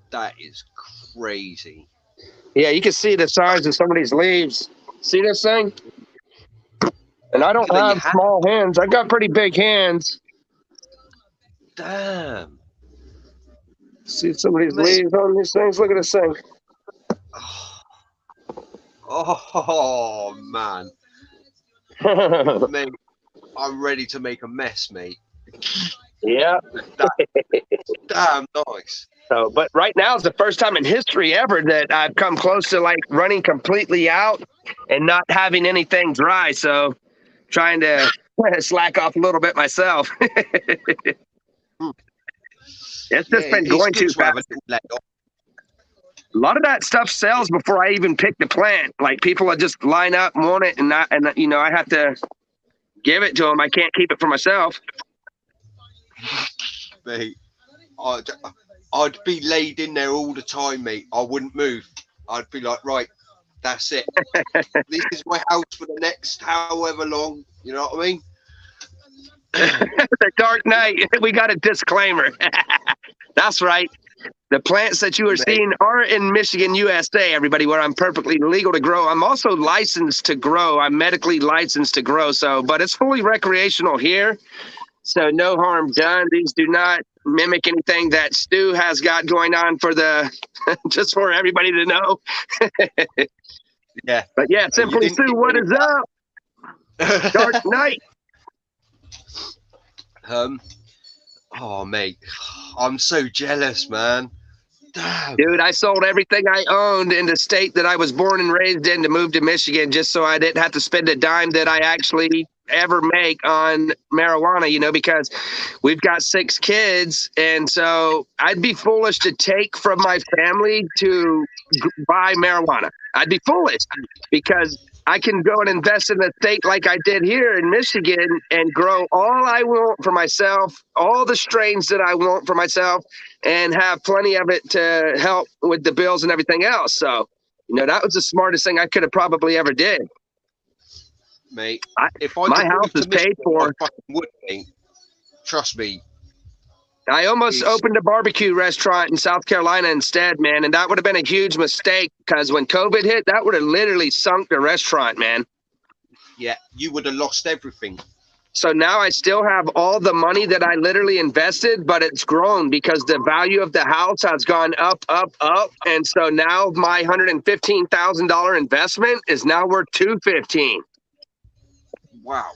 [SPEAKER 1] That is crazy.
[SPEAKER 2] Yeah, you can see the size of some of these leaves. See this thing? And I don't have small hands. I've got pretty big hands.
[SPEAKER 1] Damn.
[SPEAKER 2] See some of these leaves on these things? Look at this thing.
[SPEAKER 1] Oh man. Mate, I'm ready to make a mess, mate.
[SPEAKER 2] Yeah.
[SPEAKER 1] Damn nice.
[SPEAKER 2] So, but right now is the first time in history ever that I've come close to like running completely out and not having anything dry. So trying to slack off a little bit myself. It's just been going too fast. A lot of that stuff sells before I even pick the plant. Like people will just line up and want it, and you know, I have to give it to them. I can't keep it for myself.
[SPEAKER 1] Mate, I'd be laid in there all the time, mate. I wouldn't move. I'd be like, right, that's it. This is my house for the next however long. You know what I mean?
[SPEAKER 2] The Dark Knight. We got a disclaimer. That's right. The plants that you are seeing are in Michigan, USA, everybody, where I'm perfectly legal to grow. I'm also licensed to grow. I'm medically licensed to grow. So, but it's fully recreational here. So no harm done. These do not mimic anything that Stu has got going on for the, just for everybody to know.
[SPEAKER 1] Yeah.
[SPEAKER 2] But yeah, Simply Stu, what is up? Dark Knight.
[SPEAKER 1] Oh mate, I'm so jealous, man. Damn.
[SPEAKER 2] Dude, I sold everything I owned in the state that I was born and raised in to move to Michigan just so I didn't have to spend a dime that I actually ever make on marijuana, you know, because we've got 6 kids. And so I'd be foolish to take from my family to buy marijuana. I'd be foolish because I can go and invest in the state like I did here in Michigan and grow all I want for myself, all the strains that I want for myself, and have plenty of it to help with the bills and everything else. So, you know, that was the smartest thing I could have probably ever did.
[SPEAKER 1] Mate,
[SPEAKER 2] my house is paid for.
[SPEAKER 1] I would, mate. Trust me.
[SPEAKER 2] I almost opened a barbecue restaurant in South Carolina instead, man, and that would have been a huge mistake because when COVID hit, that would have literally sunk the restaurant, man.
[SPEAKER 1] Yeah, you would have lost everything.
[SPEAKER 2] So now I still have all the money that I literally invested, but it's grown because the value of the house has gone up, up, up, and so now my $115,000 investment is now worth $215,000.
[SPEAKER 1] Wow.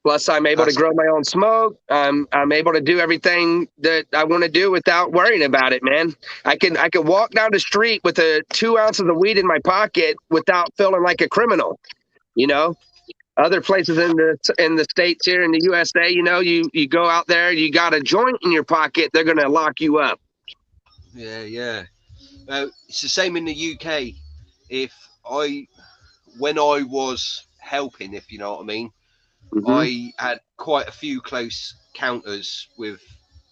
[SPEAKER 2] Plus, I'm able to grow my own smoke. I'm able to do everything that I want to do without worrying about it, man. I can walk down the street with 2 ounces of weed in my pocket without feeling like a criminal. You know, other places in the states here in the USA, you know, you go out there, you got a joint in your pocket, they're gonna lock you up.
[SPEAKER 1] Yeah. It's the same in the UK. When I was helping, if you know what I mean.
[SPEAKER 2] Mm-hmm.
[SPEAKER 1] I had quite a few close counters with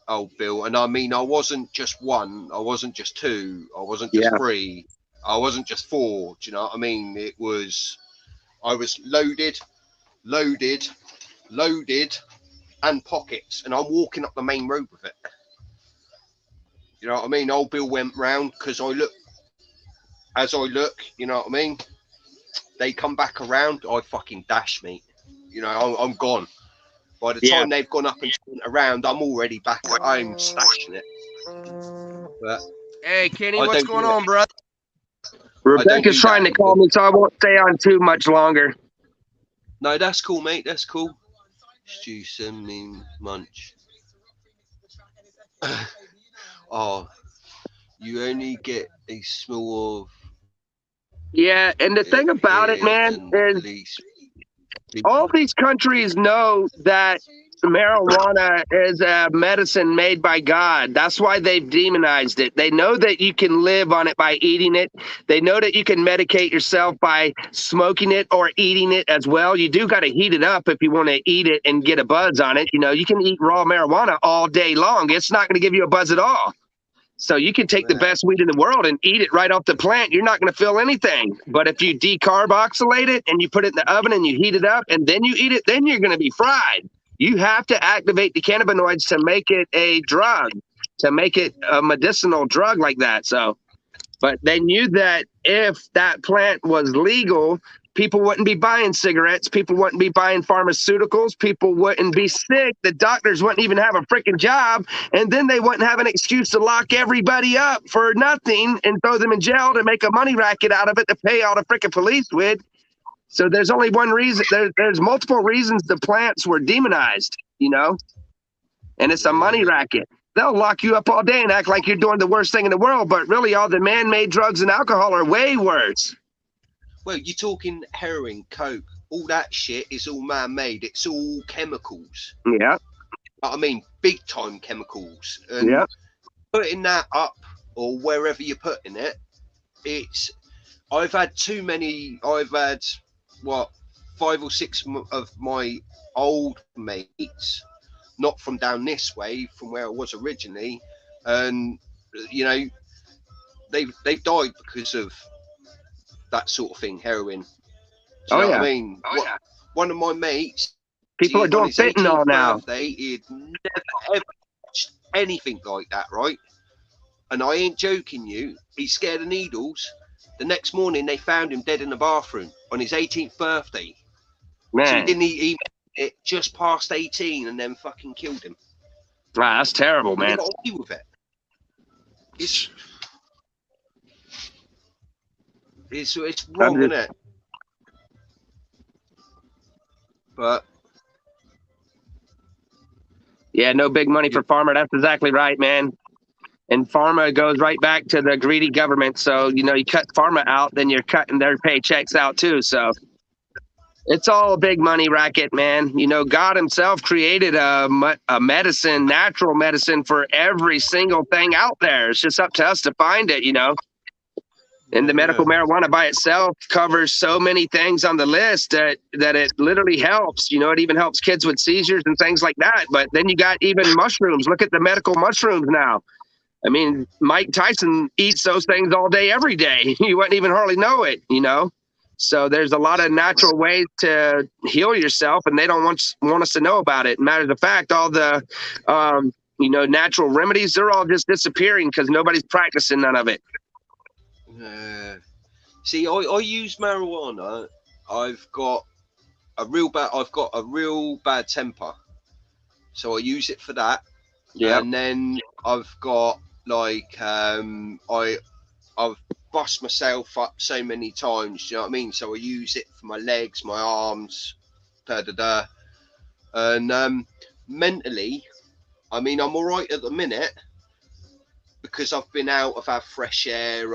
[SPEAKER 1] old Bill, and I mean, I wasn't just one, I wasn't just two, I wasn't just three, I wasn't just four. Do you know what I mean? I was loaded, and pockets, and I'm walking up the main road with it. You know what I mean? Old Bill went round because as I look, you know what I mean? They come back around, I fucking dash, mate. You know, I'm gone. By the time they've gone up and turned around, I'm already back at home stashing it. But
[SPEAKER 2] hey, Kenny, what's going on, brother?
[SPEAKER 1] Rebecca's
[SPEAKER 2] trying to call me, so I won't stay on too much longer.
[SPEAKER 1] No, that's cool, mate. That's cool. Stew, send me munch. Oh, you only get a small of.
[SPEAKER 2] Yeah, and the thing about it, man, is all these countries know that marijuana is a medicine made by God. That's why they've demonized it. They know that you can live on it by eating it. They know that you can medicate yourself by smoking it or eating it as well. You do got to heat it up if you want to eat it and get a buzz on it. You know, you can eat raw marijuana all day long. It's not going to give you a buzz at all. So you can take the best weed in the world and eat it right off the plant. You're not going to feel anything. But if you decarboxylate it and you put it in the oven and you heat it up and then you eat it, then you're going to be fried. You have to activate the cannabinoids to make it a drug, to make it a medicinal drug like that. So, but they knew that if that plant was legal, people wouldn't be buying cigarettes. People wouldn't be buying pharmaceuticals. People wouldn't be sick. The doctors wouldn't even have a freaking job. And then they wouldn't have an excuse to lock everybody up for nothing and throw them in jail to make a money racket out of it to pay all the freaking police with. So there's only one reason. There's multiple reasons the plants were demonized, you know, and it's a money racket. They'll lock you up all day and act like you're doing the worst thing in the world. But really, all the man-made drugs and alcohol are way worse.
[SPEAKER 1] Well, you're talking heroin, coke, all that shit is all man-made. It's all chemicals.
[SPEAKER 2] Yeah.
[SPEAKER 1] I mean, big-time chemicals. And putting that up or wherever you're putting it, I've had 5 or 6 of my old mates, not from down this way, from where I was originally, and, you know, they've died because of that sort of thing, heroin. What I mean? One of my mates,
[SPEAKER 2] people are doing fentanyl now.
[SPEAKER 1] He'd never ever touched anything like that, right? And I ain't joking you. He's scared of needles. The next morning, they found him dead in the bathroom on his 18th birthday.
[SPEAKER 2] Man,
[SPEAKER 1] so he didn't eat it just past 18, and then fucking killed him.
[SPEAKER 2] Wow, that's terrible, man.
[SPEAKER 1] Got away with it. It's wrong, isn't it? But
[SPEAKER 2] yeah, no big money for pharma. That's exactly right, man. And pharma goes right back to the greedy government. So, you know, you cut pharma out, then you're cutting their paychecks out too. So it's all a big money racket, man. You know, God himself created a medicine, natural medicine for every single thing out there. It's just up to us to find it, you know. And the medical marijuana by itself covers so many things on the list that it literally helps. You know, it even helps kids with seizures and things like that. But then you got even mushrooms. Look at the medical mushrooms now. I mean, Mike Tyson eats those things all day, every day. You wouldn't even hardly know it, you know. So there's a lot of natural ways to heal yourself, and they don't want us to know about it. Matter of fact, all the natural remedies, they're all just disappearing because nobody's practicing none of it.
[SPEAKER 1] See, I use marijuana. I've got a real bad temper, so I use it for that.
[SPEAKER 2] Yeah.
[SPEAKER 1] And then I've got like I've bust myself up so many times, you know what I mean? So I use it for my legs, my arms, and mentally, I mean, I'm all right at the minute because I've been out, I've had fresh air,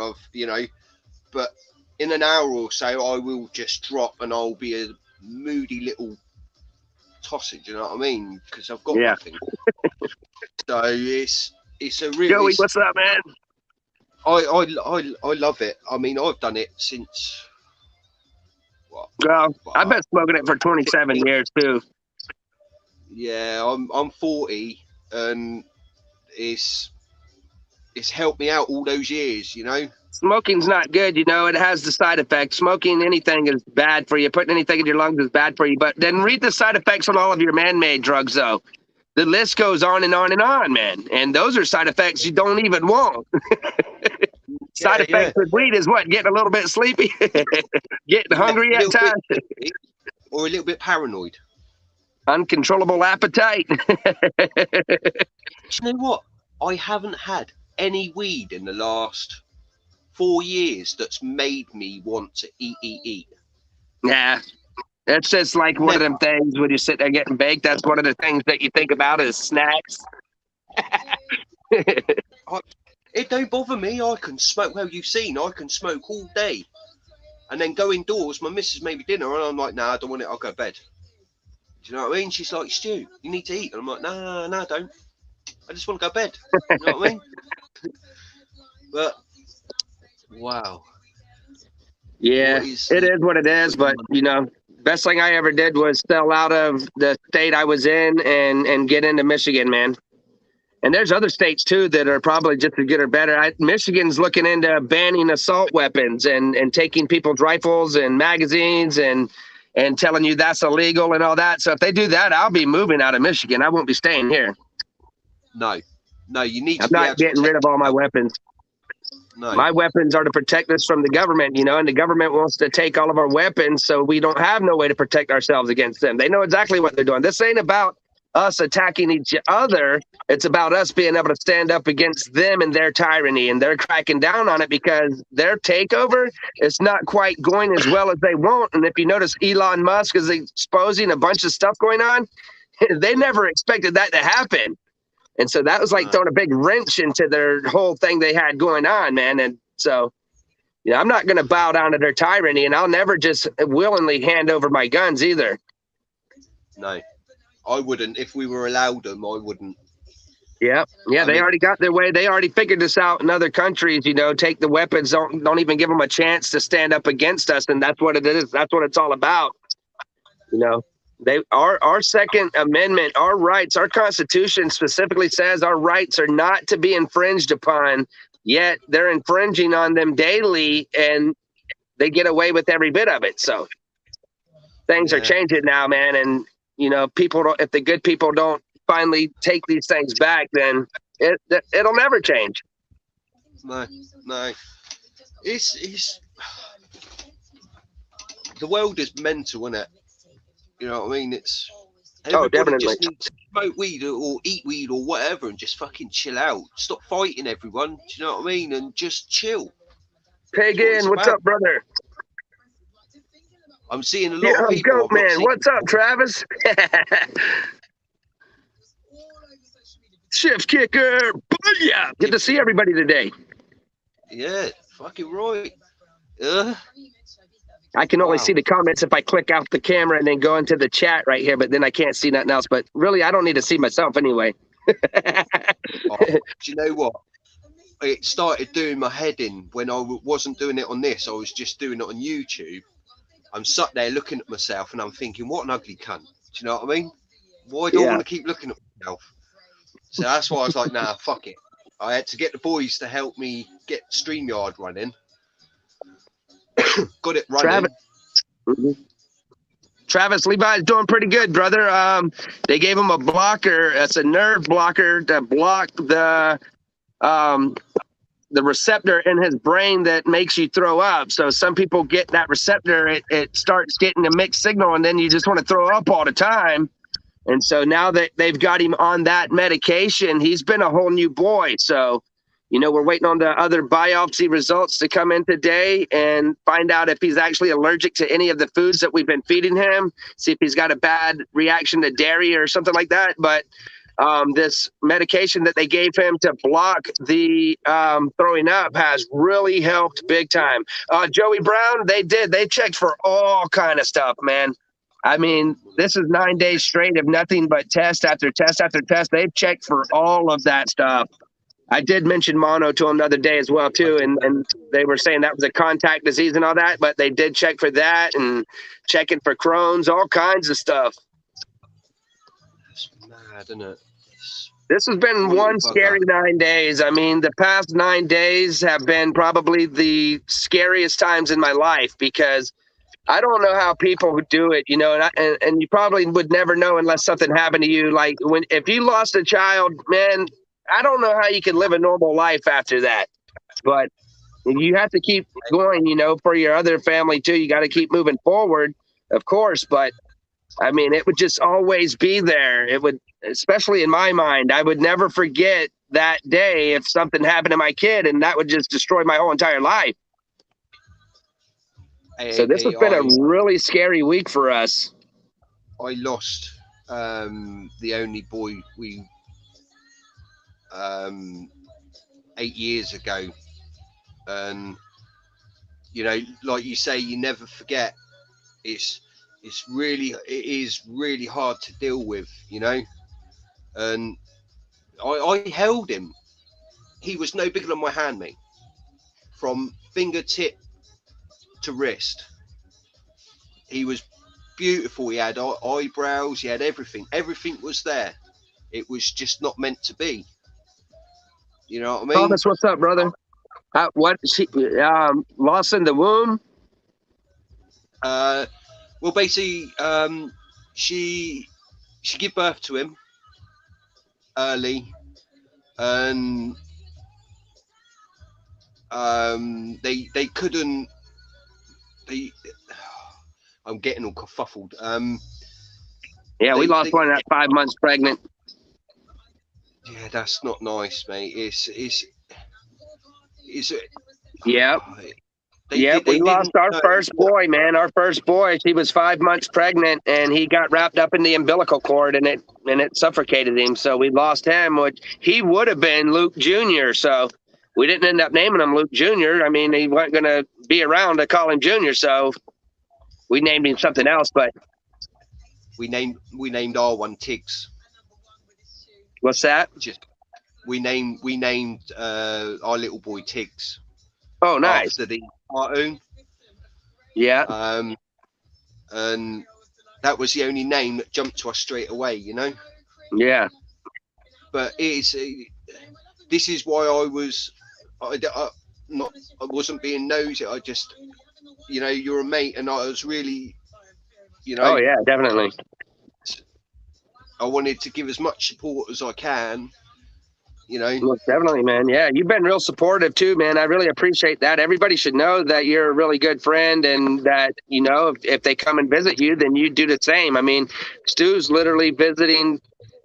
[SPEAKER 1] but in an hour or so I will just drop and I'll be a moody little tosser, do you know what I mean? Because I've got nothing. So it's a real.
[SPEAKER 2] Joey, what's up, man?
[SPEAKER 1] I love it. I mean, I've done it since what?
[SPEAKER 2] Well, I've been smoking it for 27 years too.
[SPEAKER 1] Yeah, I'm 40, and it's helped me out all those years, you know.
[SPEAKER 2] Smoking's not good, you know. It has the side effects. Smoking anything is bad for you. Putting anything in your lungs is bad for you. But then read the side effects on all of your man-made drugs, though. The list goes on and on and on, man. And those are side effects you don't even want. Side effects with weed is what? Getting a little bit sleepy, getting hungry at times,
[SPEAKER 1] or a little bit paranoid.
[SPEAKER 2] Uncontrollable appetite.
[SPEAKER 1] Do you know what? I haven't had any weed in the last 4 years that's made me want to eat.
[SPEAKER 2] Yeah. That's just like one of them things when you sit there getting baked. That's one of the things that you think about is snacks.
[SPEAKER 1] It don't bother me. I can smoke. Well, you've seen, I can smoke all day. And then go indoors. My missus made me dinner and I'm like, nah, I don't want it. I'll go to bed. Do you know what I mean? She's like, Stu, you need to eat. And I'm like, no, I don't. I just want to go to bed. You know what I mean? But, wow.
[SPEAKER 2] Yeah, it is what it is. But, best thing I ever did was sell out of the state I was in and get into Michigan, man. And there's other states too that are probably just as good or better. Michigan's looking into banning assault weapons and taking people's rifles and magazines and telling you that's illegal and all that. So if they do that, I'll be moving out of Michigan. I won't be staying here.
[SPEAKER 1] No, you need to.
[SPEAKER 2] I'm not getting rid of all my weapons. No. My weapons are to protect us from the government, and the government wants to take all of our weapons, so we don't have no way to protect ourselves against them. They know exactly what they're doing. This ain't about us attacking each other. It's about us being able to stand up against them and their tyranny, and they're cracking down on it because their takeover is not quite going as well as they want. And if you notice, Elon Musk is exposing a bunch of stuff going on. They never expected that to happen. And so that was like throwing a big wrench into their whole thing they had going on, man. And so, I'm not going to bow down to their tyranny, and I'll never just willingly hand over my guns either.
[SPEAKER 1] No, I wouldn't. If we were allowed them, I wouldn't.
[SPEAKER 2] Yeah, they already got their way. They already figured this out in other countries, take the weapons, don't even give them a chance to stand up against us. And that's what it is. That's what it's all about. Our Second Amendment, our rights, our Constitution specifically says our rights are not to be infringed upon, yet they're infringing on them daily and they get away with every bit of it. So things are changing now, man. And, if the good people don't finally take these things back, then it'll never change.
[SPEAKER 1] No. It's the world is mental, isn't it? You know what I mean? It's everybody just needs to smoke weed or eat weed or whatever and just fucking chill out. Stop fighting everyone. Do you know what I mean? And just chill.
[SPEAKER 2] Pagan, what's up, brother?
[SPEAKER 1] I'm seeing a lot of people.
[SPEAKER 2] Goat man, what's up, Travis? Shift kicker. Yeah. Good to see everybody today.
[SPEAKER 1] Yeah, fucking right.
[SPEAKER 2] I can only see the comments if I click out the camera and then go into the chat right here, but then I can't see nothing else. But really, I don't need to see myself anyway.
[SPEAKER 1] Do you know what? It started doing my head in when I wasn't doing it on this. I was just doing it on YouTube. I'm sat there looking at myself and I'm thinking, what an ugly cunt. Do you know what I mean? Why do I want to keep looking at myself? So that's why I was like, nah, fuck it. I had to get the boys to help me get StreamYard running. Got it running.
[SPEAKER 2] Mhm. Travis Levi's doing pretty good, brother. They gave him a blocker. That's a nerve blocker to block the receptor in his brain that makes you throw up. So some people get that receptor, it starts getting a mixed signal, and then you just want to throw up all the time. And so now that they've got him on that medication, he's been a whole new boy. So, you know, we're waiting on the other biopsy results to come in today and find out if he's actually allergic to any of the foods that we've been feeding him, see if he's got a bad reaction to dairy or something like that. But this medication that they gave him to block the throwing up has really helped big time. Joey Brown, they checked for all kind of stuff, man. I mean, this is 9 days straight of nothing but test after test after test. They've checked for all of that stuff. I did mention mono to them the other day as well, too, and they were saying that was a contact disease and all that, but they did check for that and checking for Crohn's, all kinds of stuff.
[SPEAKER 1] It's mad, isn't it?
[SPEAKER 2] This has been one scary 9 days. I mean, the past 9 days have been probably the scariest times in my life because I don't know how people who do it, you know, and you probably would never know unless something happened to you. Like if you lost a child, man, I don't know how you can live a normal life after that. But you have to keep going, you know, for your other family too. You got to keep moving forward, of course. But I mean, it would just always be there. It would, especially in my mind, I would never forget that day if something happened to my kid, and that would just destroy my whole entire life. So this has been a really scary week for us.
[SPEAKER 1] I lost the only boy we 8 years ago, and you know, like you say, you never forget. It is really hard to deal with, you know. And I held him. He was no bigger than my hand, mate, from fingertip to wrist. He was beautiful. He had eyebrows. He had everything. Everything was there. It was just not meant to be. You know what I mean?
[SPEAKER 2] Thomas, what's up, brother? What she lost in the womb?
[SPEAKER 1] Well, basically, she gave birth to him early, and they couldn't. I'm getting all kerfuffled.
[SPEAKER 2] Yeah, we lost one at 5 months pregnant.
[SPEAKER 1] Yeah, that's not nice, mate. It's
[SPEAKER 2] yeah. We lost our first boy, man. Our first boy. She was 5 months pregnant, and he got wrapped up in the umbilical cord, and it suffocated him. So we lost him, which he would have been Luke Jr. So we didn't end up naming him Luke Jr. I mean, he wasn't going to be around to call him Jr. So we named him something else. But
[SPEAKER 1] we named our one Tiggs.
[SPEAKER 2] What's that?
[SPEAKER 1] We named our little boy Tiggs.
[SPEAKER 2] Oh, nice.
[SPEAKER 1] After the cartoon.
[SPEAKER 2] Yeah.
[SPEAKER 1] And that was the only name that jumped to us straight away, you know.
[SPEAKER 2] Yeah.
[SPEAKER 1] But this is why I wasn't being nosy. I just, you know, you're a mate, and I was really, you know.
[SPEAKER 2] Oh yeah, definitely.
[SPEAKER 1] I wanted to give as much support as I can, you know.
[SPEAKER 2] Look, definitely, man. Yeah, you've been real supportive too, man. I really appreciate that. Everybody should know that you're a really good friend, and that, you know, if they come and visit you, then you do the same. I mean, Stu's literally visiting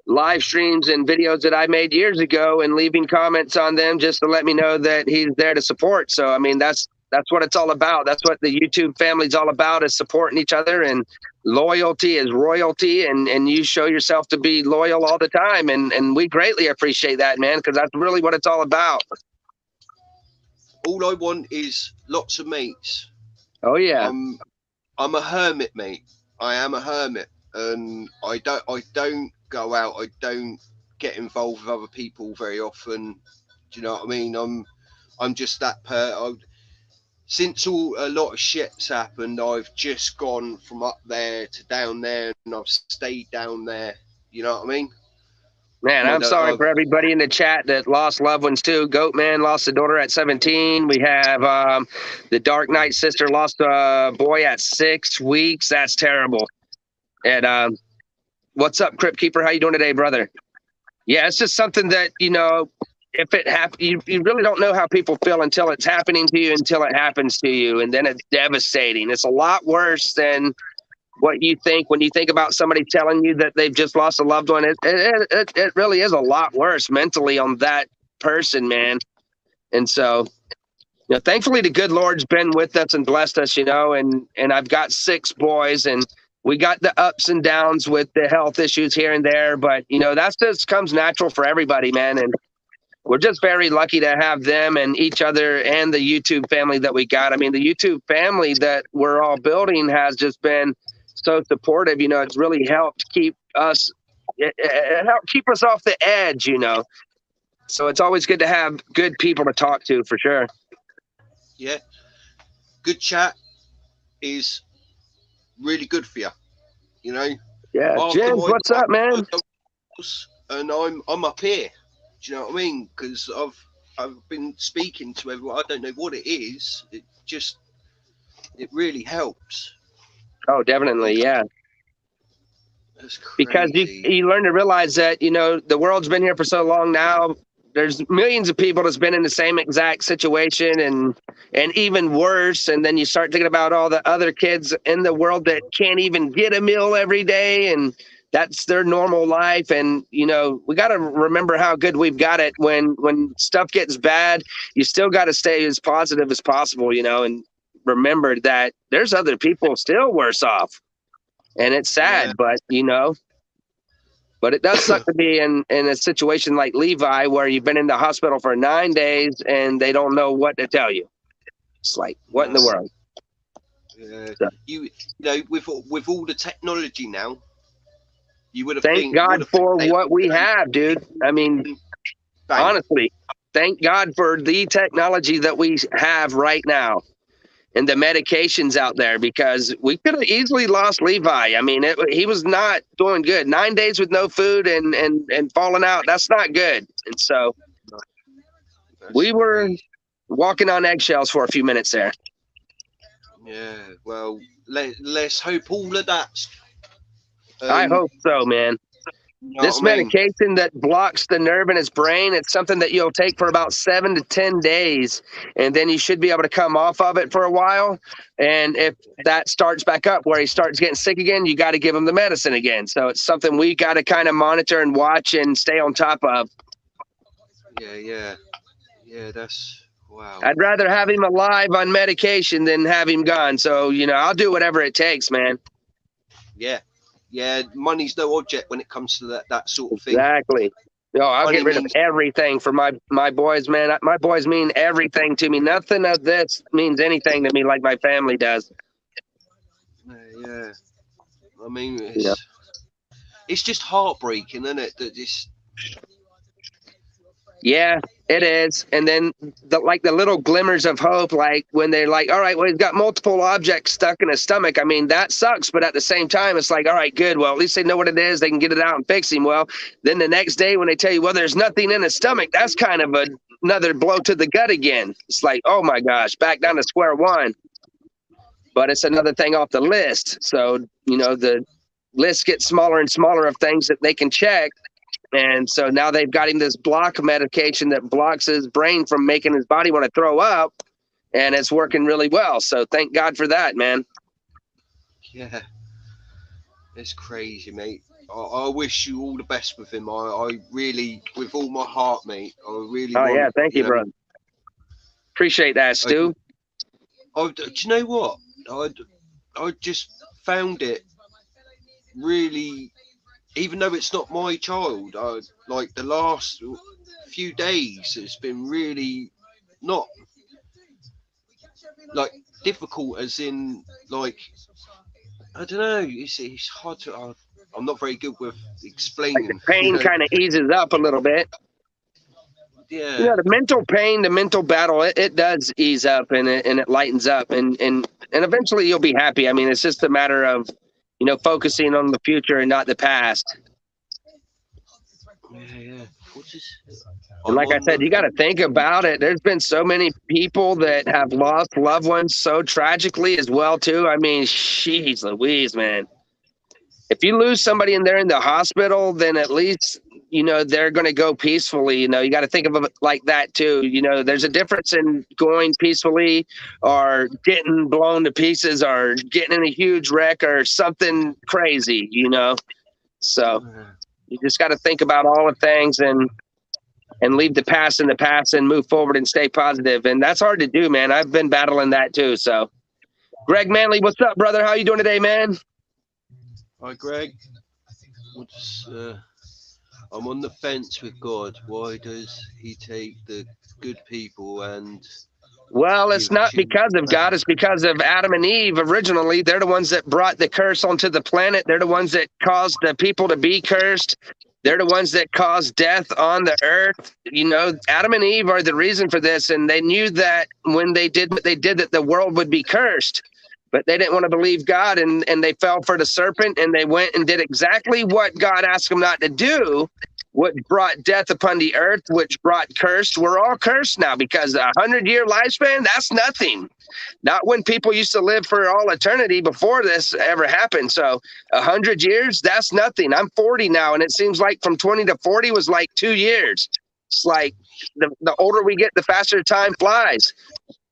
[SPEAKER 2] live streams and videos that I made years ago and leaving comments on them just to let me know that he's there to support. So, I mean, that's what it's all about. That's what the YouTube family's all about, is supporting each other, and loyalty is royalty, and you show yourself to be loyal all the time, and we greatly appreciate that, man, because that's really what it's all about.
[SPEAKER 1] All I want is lots of mates.
[SPEAKER 2] Oh yeah.
[SPEAKER 1] I'm a hermit, mate. I am a hermit, and I don't go out. I don't get involved with other people very often. Do you know what I mean? I'm just that since a lot of shit's happened, I've just gone from up there to down there, and I've stayed down there. You know what I mean?
[SPEAKER 2] Man, I'm sorry for everybody in the chat that lost loved ones too. Goat Man lost a daughter at 17. We have the Dark Knight sister lost a boy at 6 weeks. That's terrible. And what's up, Crypt Keeper? How you doing today, brother? Yeah, it's just something that, you know, if it happens, you really don't know how people feel until it's happening to you, until it happens to you. And then it's devastating. It's a lot worse than what you think when you think about somebody telling you that they've just lost a loved one. It really is a lot worse mentally on that person, man. And so, you know, thankfully the good Lord's been with us and blessed us, you know, and I've got 6 boys, and we got the ups and downs with the health issues here and there, but you know, that's just comes natural for everybody, man. And we're just very lucky to have them and each other and the YouTube family that we got. I mean, the YouTube family that we're all building has just been so supportive. You know, it's really helped keep us, it helped keep us off the edge, you know. So it's always good to have good people to talk to, for sure.
[SPEAKER 1] Yeah. Good chat is really good for you, you know.
[SPEAKER 2] Yeah, James, what's up, man?
[SPEAKER 1] And I'm up here. Do you know what I mean? Because I've been speaking to everyone. I don't know what it is. It really helps.
[SPEAKER 2] Oh, definitely, yeah.
[SPEAKER 1] That's crazy.
[SPEAKER 2] Because you learn to realize that, you know, the world's been here for so long now. There's millions of people that's been in the same exact situation and even worse. And then you start thinking about all the other kids in the world that can't even get a meal every day, and that's their normal life. And, you know, we got to remember how good we've got it. When stuff gets bad, you still got to stay as positive as possible, you know, and remember that there's other people still worse off. And it's sad, yeah. But, you know, but it does suck to be in a situation like Levi, where you've been in the hospital for 9 days and they don't know what to tell you. It's like, what in the world?
[SPEAKER 1] Yeah. So, you know, with all the technology now, you would have
[SPEAKER 2] thank God for what we have, dude. I mean, honestly, thank God for the technology that we have right now and the medications out there, because we could have easily lost Levi. I mean, he was not doing good. 9 days with no food and falling out. That's not good. And so we were walking on eggshells for a few minutes there.
[SPEAKER 1] Yeah, well, let's hope all of that.
[SPEAKER 2] I hope so, man. You know this medication that blocks the nerve in his brain, it's something that you'll take for about 7 to 10 days, and then you should be able to come off of it for a while. And if that starts back up where he starts getting sick again, you got to give him the medicine again. So it's something we got to kind of monitor and watch and stay on top of.
[SPEAKER 1] Yeah, that's wow.
[SPEAKER 2] I'd rather have him alive on medication than have him gone. So, you know, I'll do whatever it takes, man.
[SPEAKER 1] Yeah, money's no object when it comes to that sort of thing.
[SPEAKER 2] Exactly. No, I'll get rid of everything for my boys, man. My boys mean everything to me. Nothing of this means anything to me like my family does.
[SPEAKER 1] Yeah. I mean, it's just heartbreaking, isn't it? That this.
[SPEAKER 2] Yeah, it is. And then the little glimmers of hope, like when they're like, all right, well, he's got multiple objects stuck in his stomach. I mean, that sucks. But at the same time, it's like, all right, good. Well, at least they know what it is. They can get it out and fix him. Well, then the next day when they tell you, well, there's nothing in his stomach, that's kind of another blow to the gut again. It's like, oh my gosh, back down to square one. But it's another thing off the list. So, you know, the list gets smaller and smaller of things that they can check. And so now they've got him this block medication that blocks his brain from making his body want to throw up, and it's working really well. So thank God for that, man.
[SPEAKER 1] Yeah, it's crazy, mate. I wish you all the best with him. I really, with all my heart, mate. I really.
[SPEAKER 2] Oh yeah, thank you, brother. Appreciate that, Stu.
[SPEAKER 1] Do you know what? I just found it really. Even though it's not my child, like the last few days, it's been really not like difficult, as in like I don't know. It's hard to. I'm not very good with explaining.
[SPEAKER 2] Like the pain kind of eases up a little bit.
[SPEAKER 1] Yeah.
[SPEAKER 2] You know, the mental pain, the mental battle, it does ease up and it lightens up, and eventually you'll be happy. I mean, it's just a matter of, you know, focusing on the future and not the past.
[SPEAKER 1] What's this?
[SPEAKER 2] And like I said, you got to think about it. There's been so many people that have lost loved ones so tragically as well, too. I mean, jeez Louise, man. If you lose somebody and they're in the hospital, then at least, you know, they're going to go peacefully. You know, you got to think of it like that, too. You know, there's a difference in going peacefully or getting blown to pieces or getting in a huge wreck or something crazy, you know. So you just got to think about all the things and leave the past in the past and move forward and stay positive. And that's hard to do, man. I've been battling that, too. So, Greg Manley, what's up, brother? How you doing today, man?
[SPEAKER 1] Hi, Greg. I'm on the fence with God. Why does he take the good people and...
[SPEAKER 2] Well, it's not because of God. It's because of Adam and Eve originally. They're the ones that brought the curse onto the planet. They're the ones that caused the people to be cursed. They're the ones that caused death on the earth. You know, Adam and Eve are the reason for this. And they knew that when they did what they did, that the world would be cursed. But they didn't want to believe God, and they fell for the serpent, and they went and did exactly what God asked them not to do, which brought death upon the earth, which brought cursed. We're all cursed now because 100-year lifespan, that's nothing. Not when people used to live for all eternity before this ever happened. So 100 years, that's nothing. I'm 40 now, and it seems like from 20 to 40 was like 2 years. It's like the older we get, the faster time flies.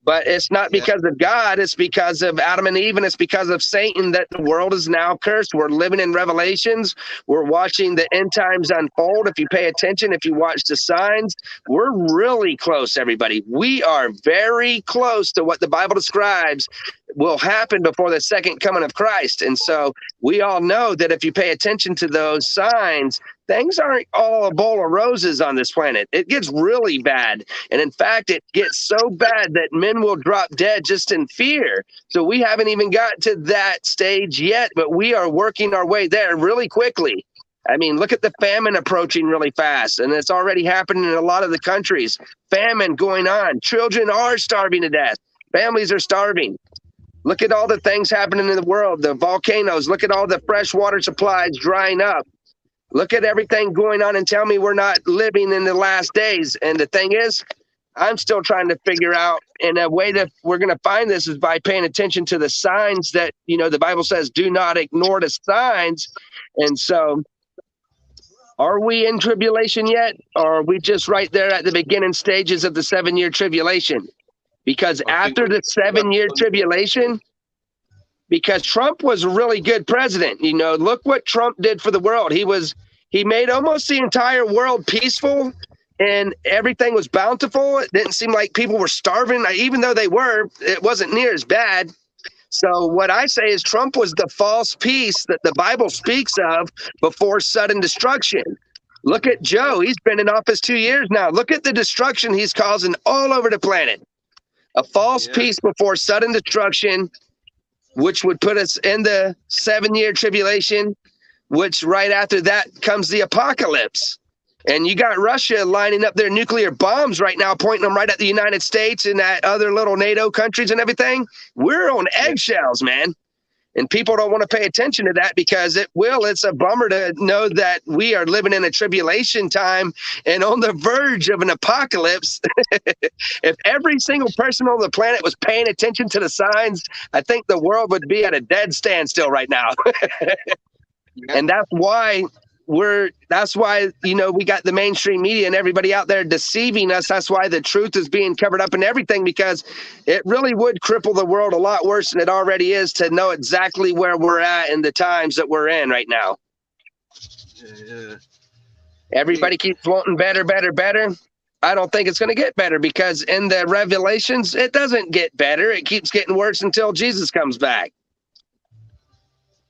[SPEAKER 2] But it's not because of God. It's because of Adam and Eve, and it's because of Satan that the world is now cursed. We're living in Revelations. We're watching the end times unfold. If you pay attention, if you watch the signs, we're really close, everybody. We are very close to what the Bible describes will happen before the second coming of Christ. And so we all know that if you pay attention to those signs, things aren't all a bowl of roses on this planet. It gets really bad. And in fact, it gets so bad that men will drop dead just in fear. So we haven't even got to that stage yet, but we are working our way there really quickly. I mean, look at the famine approaching really fast, and it's already happening in a lot of the countries. Famine going on. Children are starving to death. Families are starving. Look at all the things happening in the world, the volcanoes. Look at all the fresh water supplies drying up. Look at everything going on and tell me we're not living in the last days. And the thing is, I'm still trying to figure out, and a way that we're going to find this is by paying attention to the signs that, you know, the Bible says, do not ignore the signs. And so are we in tribulation yet? Or are we just right there at the beginning stages of the 7-year tribulation? Because after the 7-year tribulation, because Trump was a really good president, you know, look what Trump did for the world. He made almost the entire world peaceful, and everything was bountiful. It didn't seem like people were starving, even though they were. It wasn't near as bad. So what I say is Trump was the false peace that the Bible speaks of before sudden destruction. Look at Joe. He's been in office 2 years now. Look at the destruction he's causing all over the planet. A false peace before sudden destruction, which would put us in the 7-year tribulation, which right after that comes the apocalypse. And you got Russia lining up their nuclear bombs right now, pointing them right at the United States and at other little NATO countries and everything. We're on eggshells, man. And people don't want to pay attention to that because it's a bummer to know that we are living in a tribulation time and on the verge of an apocalypse. If every single person on the planet was paying attention to the signs, I think the world would be at a dead standstill right now. And that's why you know, we got the mainstream media and everybody out there deceiving us. That's why the truth is being covered up and everything, because it really would cripple the world a lot worse than it already is to know exactly where we're at in the times that we're in right now. Everybody keeps wanting better, better, better. I don't think it's going to get better, because in the Revelations, it doesn't get better. It keeps getting worse until Jesus comes back.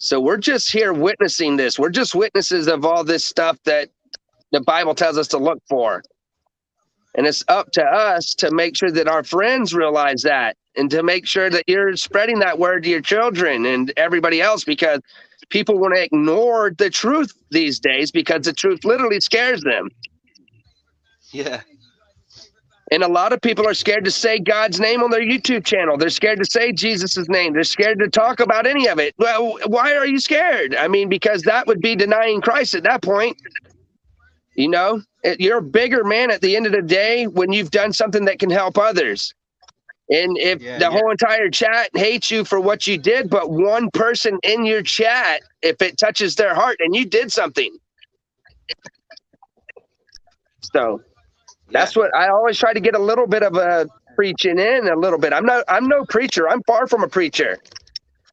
[SPEAKER 2] So we're just here witnessing this. We're just witnesses of all this stuff that the Bible tells us to look for. And it's up to us to make sure that our friends realize that, and to make sure that you're spreading that word to your children and everybody else, because people want to ignore the truth these days because the truth literally scares them.
[SPEAKER 1] Yeah.
[SPEAKER 2] And a lot of people are scared to say God's name on their YouTube channel. They're scared to say Jesus's name. They're scared to talk about any of it. Well, why are you scared? I mean, because that would be denying Christ at that point. You know, you're a bigger man at the end of the day when you've done something that can help others. And if the whole entire chat hates you for what you did, but one person in your chat, if it touches their heart and you did something. So that's what I always try to get a little bit of a preaching in a little bit. I'm no preacher. I'm far from a preacher.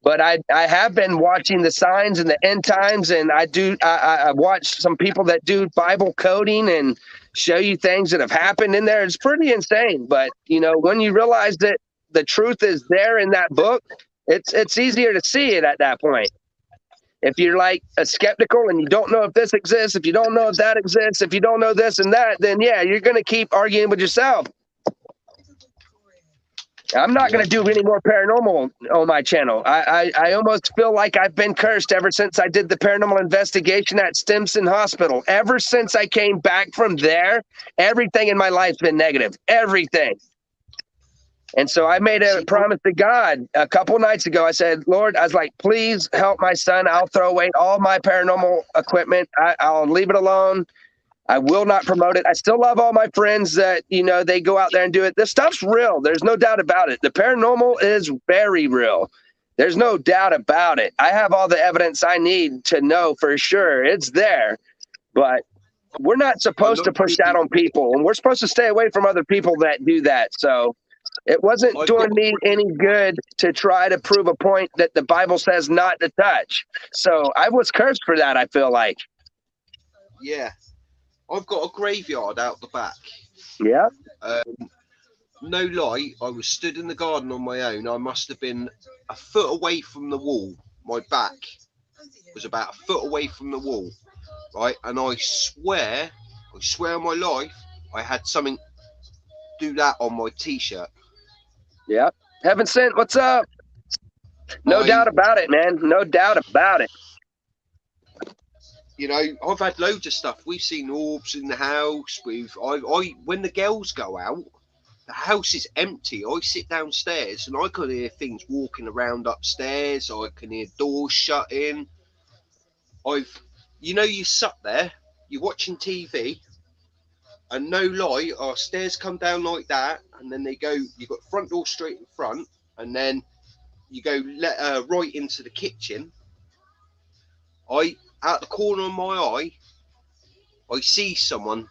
[SPEAKER 2] But I have been watching the signs and the end times, and I watch some people that do Bible coding and show you things that have happened in there. It's pretty insane. But you know, when you realize that the truth is there in that book, it's easier to see it at that point. If you're like a skeptical and you don't know if this exists, if you don't know if that exists, if you don't know this and that, then yeah, you're going to keep arguing with yourself. I'm not going to do any more paranormal on my channel. I almost feel like I've been cursed ever since I did the paranormal investigation at Stimson Hospital. Ever since I came back from there, everything in my life's been negative. Everything. And so I made a promise to God a couple nights ago. I said, Lord, I was like, please help my son. I'll throw away all my paranormal equipment. I'll leave it alone. I will not promote it. I still love all my friends that, you know, they go out there and do it. This stuff's real. There's no doubt about it. The paranormal is very real. There's no doubt about it. I have all the evidence I need to know for sure it's there, but we're not supposed to push that on people, and we're supposed to stay away from other people that do that. So it wasn't doing me any good to try to prove a point that the Bible says not to touch. So I was cursed for that, I feel like.
[SPEAKER 1] Yeah. I've got a graveyard out the back.
[SPEAKER 2] Yeah.
[SPEAKER 1] No lie, I was stood in the garden on my own. I must have been a foot away from the wall. My back was about a foot away from the wall, right? And I swear on my life, I had something do that on my t-shirt.
[SPEAKER 2] Yeah. Heaven Sent, what's up? No doubt about it, man. No doubt about it.
[SPEAKER 1] You know, I've had loads of stuff. We've seen orbs in the house. When the girls go out, the house is empty. I sit downstairs and I can hear things walking around upstairs. I can hear doors shutting. You sit there, you're watching TV, and no lie, our stairs come down like that, and then they go. You've got the front door straight in front, and then you go right into the kitchen. Out the corner of my eye, I see someone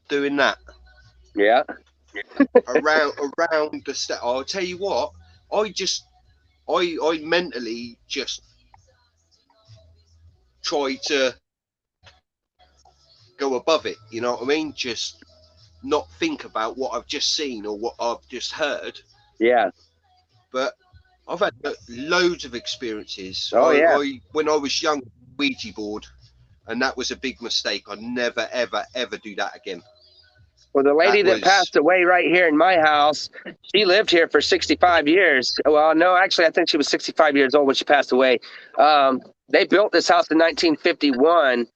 [SPEAKER 1] doing that.
[SPEAKER 2] Yeah.
[SPEAKER 1] around the step. I'll tell you what, I mentally just try to go above it. You know what I mean? Just not think about what I've just seen or what I've just heard.
[SPEAKER 2] Yeah.
[SPEAKER 1] But I've had loads of experiences. When I was young, Ouija board, and that was a big mistake. I'd never ever do that again.
[SPEAKER 2] Well, the lady that passed away right here in my house, she lived here for 65 years. Well, no, actually, I think she was 65 years old when she passed away. They built this house in 1951.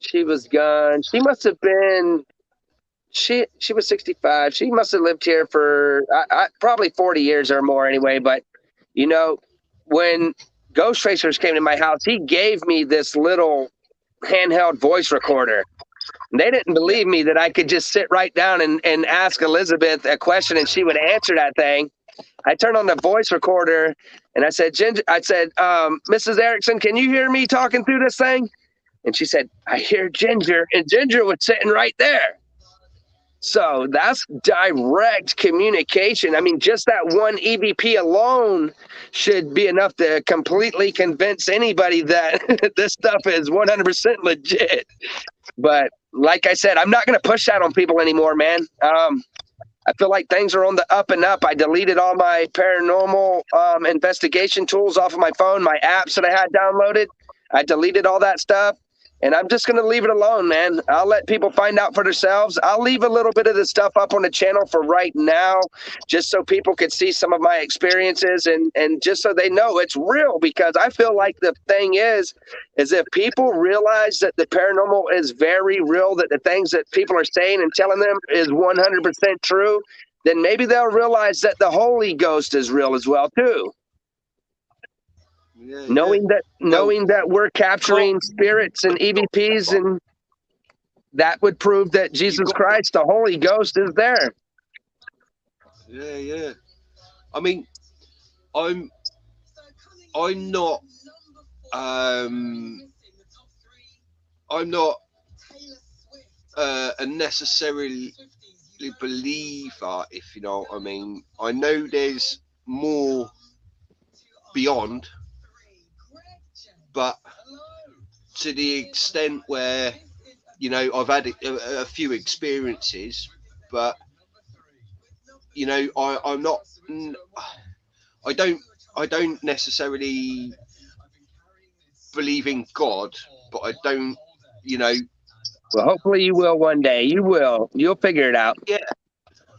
[SPEAKER 2] She was gone. She must have been, she was 65. She must have lived here for probably 40 years or more anyway. But, you know, when Ghost Tracers came to my house, he gave me this little handheld voice recorder. They didn't believe me that I could just sit right down and ask Elizabeth a question and she would answer that thing. I turned on the voice recorder and I said, Mrs. Erickson, can you hear me talking through this thing? And she said, I hear Ginger. And Ginger was sitting right there. So that's direct communication. I mean, just that one EVP alone should be enough to completely convince anybody that this stuff is 100% legit. But like I said, I'm not going to push that on people anymore, man. I feel like things are on the up and up. I deleted all my paranormal investigation tools off of my phone, my apps that I had downloaded. I deleted all that stuff. And I'm just going to leave it alone, man. I'll let people find out for themselves. I'll leave a little bit of the stuff up on the channel for right now, just so people can see some of my experiences and just so they know it's real. Because I feel like the thing is if people realize that the paranormal is very real, that the things that people are saying and telling them is 100% true, then maybe they'll realize that the Holy Ghost is real as well, too.
[SPEAKER 1] Yeah,
[SPEAKER 2] knowing that we're capturing spirits and EVPs and that would prove that Jesus Christ, the Holy Ghost, is there.
[SPEAKER 1] Yeah. I mean, I'm not a necessarily believer, if you know what I mean. I know there's more beyond, but to the extent where, you know, I've had a few experiences, but you know, I'm not. I don't necessarily believe in God, but I don't, you know.
[SPEAKER 2] Well, hopefully you will one day. You will. You'll figure it out.
[SPEAKER 1] Yeah,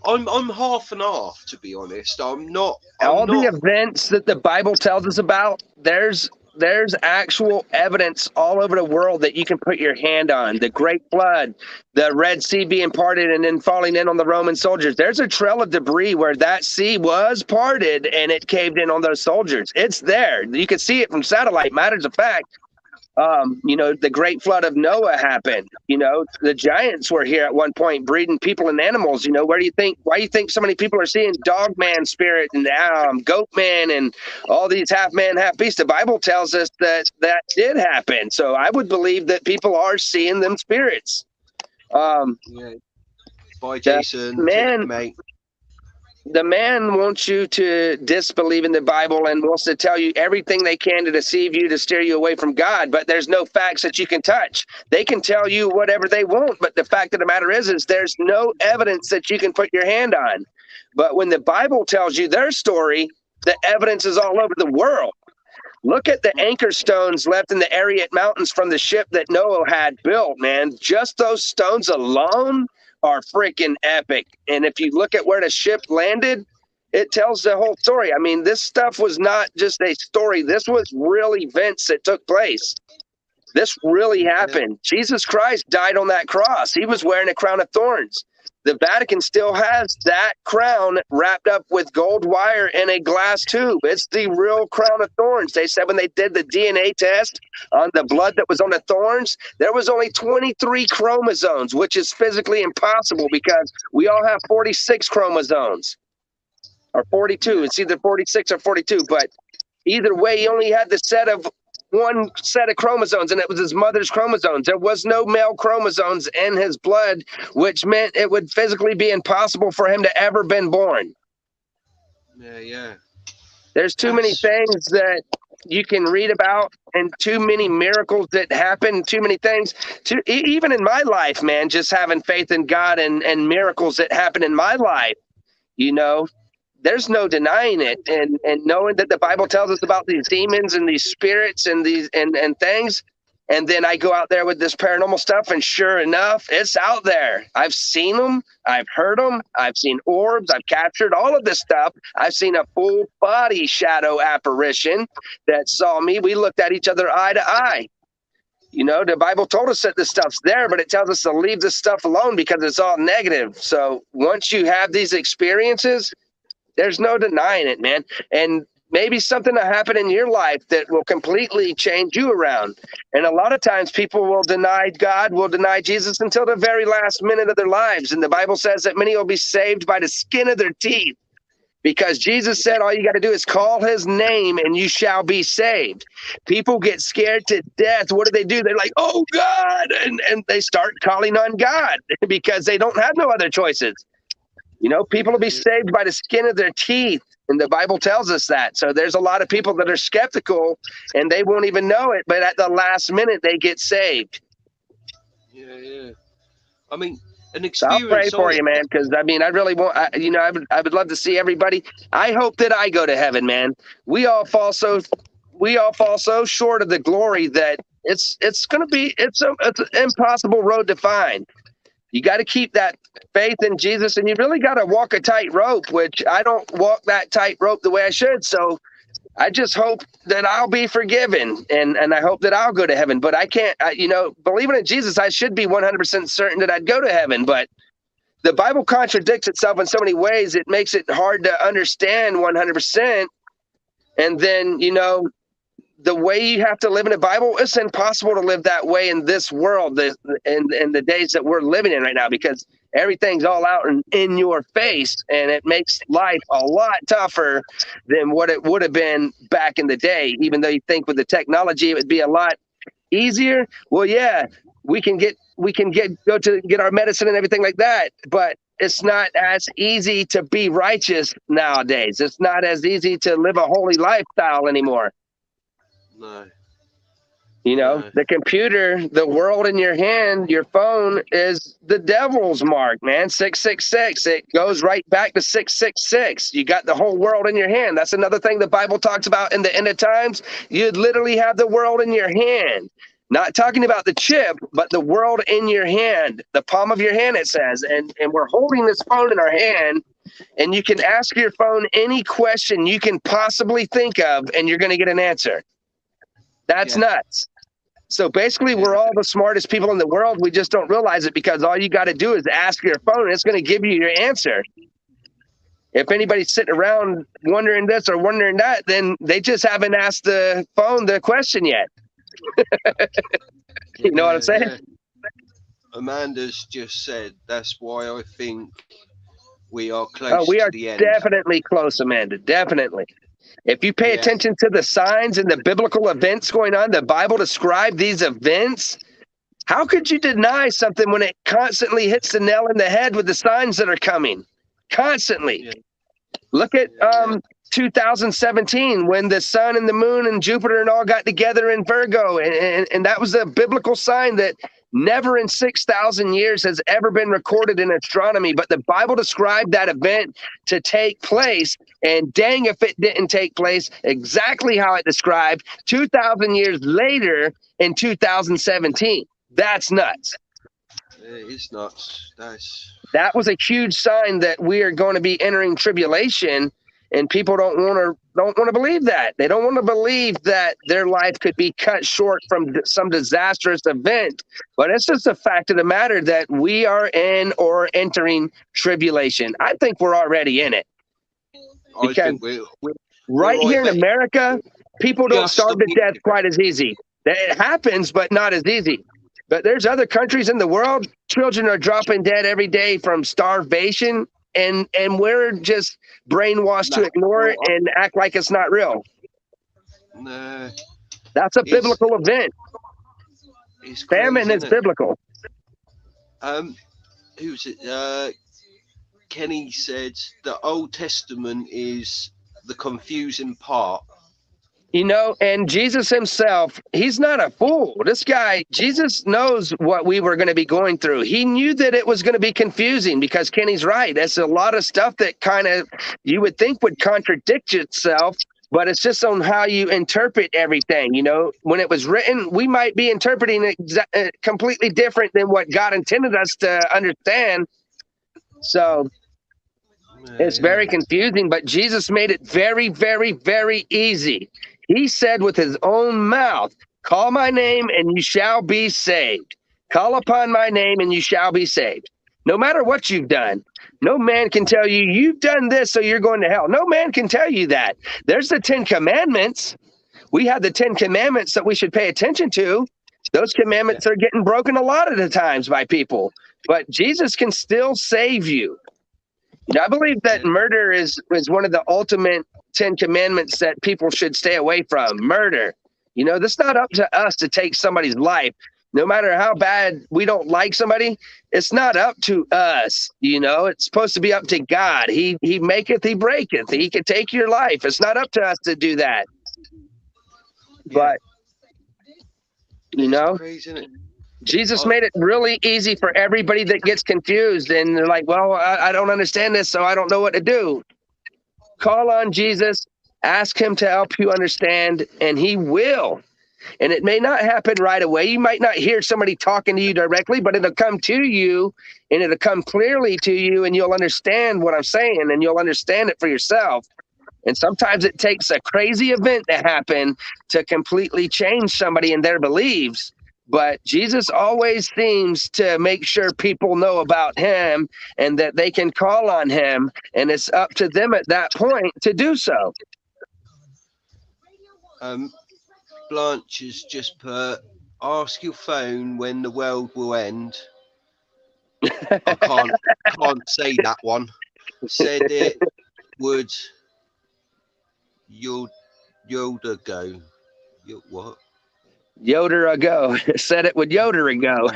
[SPEAKER 1] I'm half and half, to be honest. I'm not.
[SPEAKER 2] The events that the Bible tells us about, there's actual evidence all over the world that you can put your hand on. The Great Flood, the Red Sea being parted and then falling in on the Roman soldiers. There's a trail of debris where that sea was parted and it caved in on those soldiers. It's there. You can see it from satellite. Matters of fact. You know, the Great Flood of Noah happened. You know, the giants were here at one point breeding people and animals. You know, why do you think so many people are seeing dog man spirit and goat man and all these half man, half beast? The Bible tells us that did happen. So I would believe that people are seeing them spirits.
[SPEAKER 1] Yeah. Bye, Jason.
[SPEAKER 2] Man,
[SPEAKER 1] mate.
[SPEAKER 2] The man wants you to disbelieve in the Bible and wants to tell you everything they can to deceive you, to steer you away from God, but there's no facts that you can touch. They can tell you whatever they want, but the fact of the matter is there's no evidence that you can put your hand on. But when the Bible tells you their story, the evidence is all over the world. Look at the anchor stones left in the Ararat Mountains from the ship that Noah had built, man. Just those stones alone are freaking epic. And if you look at where the ship landed, it tells the whole story. I mean, this stuff was not just a story. This was real events that took place. This really happened. Jesus Christ died on that cross. He was wearing a crown of thorns. The Vatican still has that crown wrapped up with gold wire in a glass tube. It's the real crown of thorns. They said when they did the DNA test on the blood that was on the thorns, there was only 23 chromosomes, which is physically impossible because we all have 46 chromosomes or 42. It's either 46 or 42, but either way, he only had one set of chromosomes, and it was his mother's chromosomes. There was no male chromosomes in his blood, which meant it would physically be impossible for him to ever been born.
[SPEAKER 1] Yeah.
[SPEAKER 2] There's too many things that you can read about and too many miracles that happen, too many things. Even in my life, man, just having faith in God and miracles that happen in my life, you know, there's no denying it, and knowing that the Bible tells us about these demons and these spirits and these and things, and then I go out there with this paranormal stuff, and sure enough, it's out there. I've seen them, I've heard them, I've seen orbs, I've captured all of this stuff. I've seen a full body shadow apparition that saw me. We looked at each other eye to eye. You know, the Bible told us that this stuff's there, but it tells us to leave this stuff alone because it's all negative. So once you have these experiences, there's no denying it, man. And maybe something will happen in your life that will completely change you around. And a lot of times people will deny God, will deny Jesus until the very last minute of their lives. And the Bible says that many will be saved by the skin of their teeth, because Jesus said all you got to do is call his name and you shall be saved. People get scared to death. What do? They're like, oh, God. And they start calling on God because they don't have no other choices. You know, people will be saved by the skin of their teeth, and the Bible tells us that. So there's a lot of people that are skeptical, and they won't even know it, but at the last minute, they get saved.
[SPEAKER 1] Yeah. I mean, an experience.
[SPEAKER 2] I'll pray for you, man, because, I mean, I really want, I would love to see everybody. I hope that I go to heaven, man. We all fall so short of the glory that it's an impossible road to find. You got to keep that faith in Jesus, and you really got to walk a tight rope, which I don't walk that tight rope the way I should. So I just hope that I'll be forgiven, and I hope that I'll go to heaven. But I can't, believing in Jesus, I should be 100% certain that I'd go to heaven. But the Bible contradicts itself in so many ways. It makes it hard to understand 100%. And then, the way you have to live in the Bible, it's impossible to live that way in this world, in the days that we're living in right now, because everything's all out and in your face, and it makes life a lot tougher than what it would have been back in the day. Even though you think with the technology it would be a lot easier. Well, yeah, we can get our medicine and everything like that, but it's not as easy to be righteous nowadays. It's not as easy to live a holy lifestyle anymore.
[SPEAKER 1] No.
[SPEAKER 2] You know,
[SPEAKER 1] No.
[SPEAKER 2] the computer, the world in your hand, your phone is the devil's mark, man. 666. It goes right back to 666. You got the whole world in your hand. That's another thing the Bible talks about in the end of times. You'd literally have the world in your hand. Not talking about the chip, but the world in your hand, the palm of your hand, it says. And we're holding this phone in our hand, and you can ask your phone any question you can possibly think of, and you're going to get an answer. That's nuts. So basically, we're all the smartest people in the world. We just don't realize it, because all you got to do is ask your phone, and it's going to give you your answer. If anybody's sitting around wondering this or wondering that, then they just haven't asked the phone the question yet. You know what I'm saying?
[SPEAKER 1] Yeah. Amanda's just said that's why I think we are close
[SPEAKER 2] We are
[SPEAKER 1] to the end.
[SPEAKER 2] definitely close, Amanda. Definitely. If you pay attention to the signs and the biblical events going on, the Bible described these events. How could you deny something when it constantly hits the nail in the head with the signs that are coming? Constantly.
[SPEAKER 1] Yeah.
[SPEAKER 2] Look at 2017, when the sun and the moon and Jupiter and all got together in Virgo. And that was a biblical sign that never in 6,000 years has ever been recorded in astronomy. But the Bible described that event to take place. And dang if it didn't take place exactly how it described 2,000 years later in 2017. That's nuts.
[SPEAKER 1] It's nuts.
[SPEAKER 2] That was a huge sign that we are going to be entering tribulation, and people don't want to believe that. They don't want to believe that their life could be cut short from some disastrous event. But it's just a fact of the matter that we are in or entering tribulation. I think we're already in it. Because
[SPEAKER 1] I think we're
[SPEAKER 2] right here in America, people don't starve to death quite as easy. It happens, but not as easy. But there's other countries in the world, children are dropping dead every day from starvation, and we're just brainwashed to ignore it and act like it's not real.
[SPEAKER 1] No.
[SPEAKER 2] That's a biblical event. Famine is biblical.
[SPEAKER 1] Who's it? Kenny said the Old Testament is the confusing part.
[SPEAKER 2] You know, and Jesus himself, he's not a fool. This guy, Jesus knows what we were going to be going through. He knew that it was going to be confusing, because Kenny's right. There's a lot of stuff that kind of you would think would contradict itself, but it's just on how you interpret everything. You know, when it was written, we might be interpreting it completely different than what God intended us to understand. So it's very confusing, but Jesus made it very, very, very easy. He said with his own mouth, "Call my name and you shall be saved. Call upon my name and you shall be saved." No matter what you've done, no man can tell you, you've done this, so you're going to hell. No man can tell you that. There's the 10 Commandments. We have the 10 Commandments that we should pay attention to. Those commandments are getting broken a lot of the times by people, but Jesus can still save you. I believe that murder is one of the ultimate 10 commandments that people should stay away from. Murder. You know, that's not up to us to take somebody's life. No matter how bad we don't like somebody, it's not up to us. You know, it's supposed to be up to God. He maketh, he breaketh. He can take your life. It's not up to us to do that. But, you know,
[SPEAKER 1] crazy, isn't it?
[SPEAKER 2] Jesus made it really easy for everybody that gets confused, and they're like, well, I don't understand this, so I don't know what to do. Call on Jesus, ask him to help you understand, and he will. And it may not happen right away. You might not hear somebody talking to you directly, but it'll come to you, and it'll come clearly to you, and you'll understand what I'm saying, and you'll understand it for yourself. And sometimes it takes a crazy event to happen to completely change somebody in their beliefs. But Jesus always seems to make sure people know about him and that they can call on him. And it's up to them at that point to do so.
[SPEAKER 1] Blanche has just put, ask your phone when the world will end. I can't say that one. Said it would Yoda go. What?
[SPEAKER 2] Yoder ago. Said it would Yoder ago.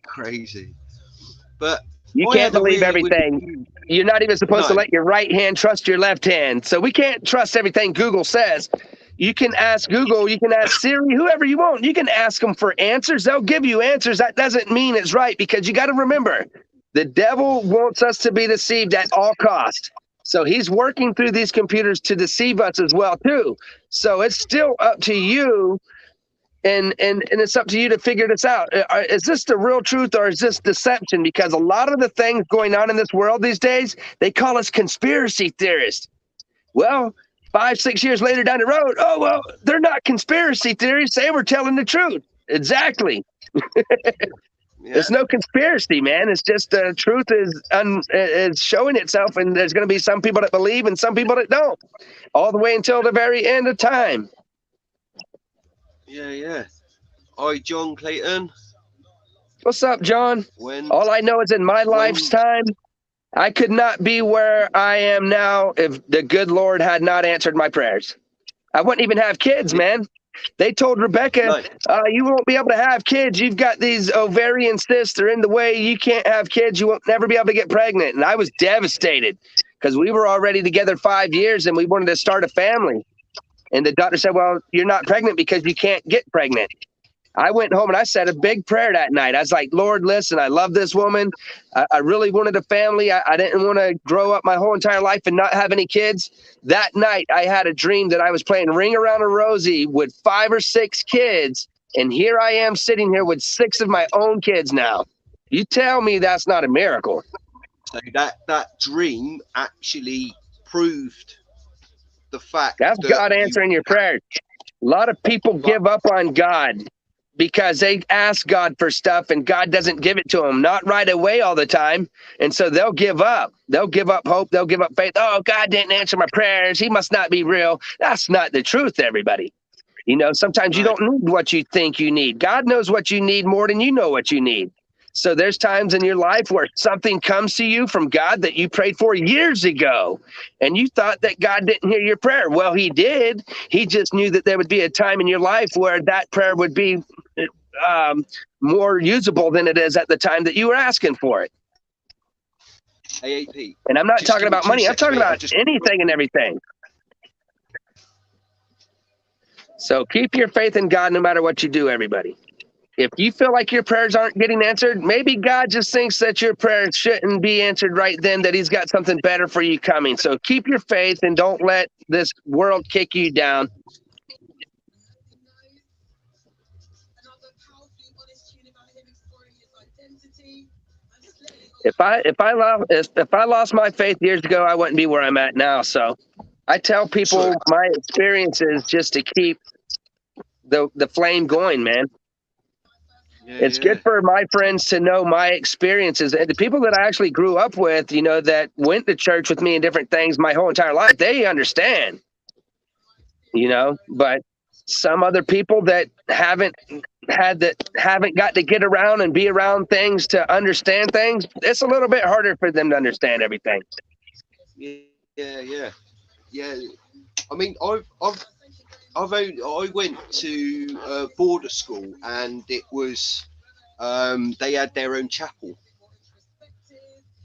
[SPEAKER 1] Crazy. But
[SPEAKER 2] You
[SPEAKER 1] I
[SPEAKER 2] can't
[SPEAKER 1] had a
[SPEAKER 2] believe
[SPEAKER 1] really
[SPEAKER 2] everything. You're not even supposed to
[SPEAKER 1] no.
[SPEAKER 2] let your right hand trust your left hand. So we can't trust everything Google says. You can ask Google, you can ask Siri, whoever you want. You can ask them for answers. They'll give you answers. That doesn't mean it's right, because you got to remember, the devil wants us to be deceived at all costs. So he's working through these computers to deceive us as well too. So it's still up to you, and it's up to you to figure this out. Is this the real truth, or is this deception? Because a lot of the things going on in this world these days, they call us conspiracy theorists. Well, 5-6 years later down the road, oh well, they're not conspiracy theories. They were telling the truth. Exactly.
[SPEAKER 1] Yeah.
[SPEAKER 2] There's no conspiracy, man. It's just the truth is showing itself, and there's going to be some people that believe and some people that don't, all the way until the very end of time.
[SPEAKER 1] Yeah. Hi, John Clayton.
[SPEAKER 2] What's up, John?
[SPEAKER 1] When
[SPEAKER 2] All I know is in my lifetime, I could not be where I am now if the good Lord had not answered my prayers. I wouldn't even have kids, man. They told Rebecca, you won't be able to have kids. You've got these ovarian cysts. They're in the way. You can't have kids. You won't never be able to get pregnant. And I was devastated, because we were already together 5 years and we wanted to start a family. And the doctor said, well, you're not pregnant because you can't get pregnant. I went home and I said a big prayer that night. I was like, Lord, listen, I love this woman. I really wanted a family. I didn't want to grow up my whole entire life and not have any kids. That night, I had a dream that I was playing Ring Around a Rosie with 5 or 6 kids. And here I am sitting here with 6 of my own kids now. You tell me that's not a miracle.
[SPEAKER 1] So that dream actually proved the fact
[SPEAKER 2] That's
[SPEAKER 1] that
[SPEAKER 2] God answering your prayers. A lot of people give up on God because they ask God for stuff and God doesn't give it to them, not right away all the time. And so they'll give up. They'll give up hope. They'll give up faith. Oh, God didn't answer my prayers. He must not be real. That's not the truth, everybody. You know, sometimes you don't need what you think you need. God knows what you need more than you know what you need. So there's times in your life where something comes to you from God that you prayed for years ago, and you thought that God didn't hear your prayer. Well, he did. He just knew that there would be a time in your life where that prayer would be more usable than it is at the time that you were asking for it.
[SPEAKER 1] AAP.
[SPEAKER 2] And I'm not talking about money. I'm talking about anything and everything. So keep your faith in God no matter what you do, everybody. If you feel like your prayers aren't getting answered, maybe God just thinks that your prayers shouldn't be answered right then, that he's got something better for you coming. So keep your faith and don't let this world kick you down. If I lost my faith years ago, I wouldn't be where I'm at now. So I tell people my experiences just to keep the flame going, man. It's good for my friends to know my experiences. And the people that I actually grew up with, you know, that went to church with me and different things my whole entire life, they understand, you know, but some other people that haven't got to get around and be around things to understand things, it's a little bit harder for them to understand everything.
[SPEAKER 1] Yeah. I mean, I went to border school, and it was they had their own chapel,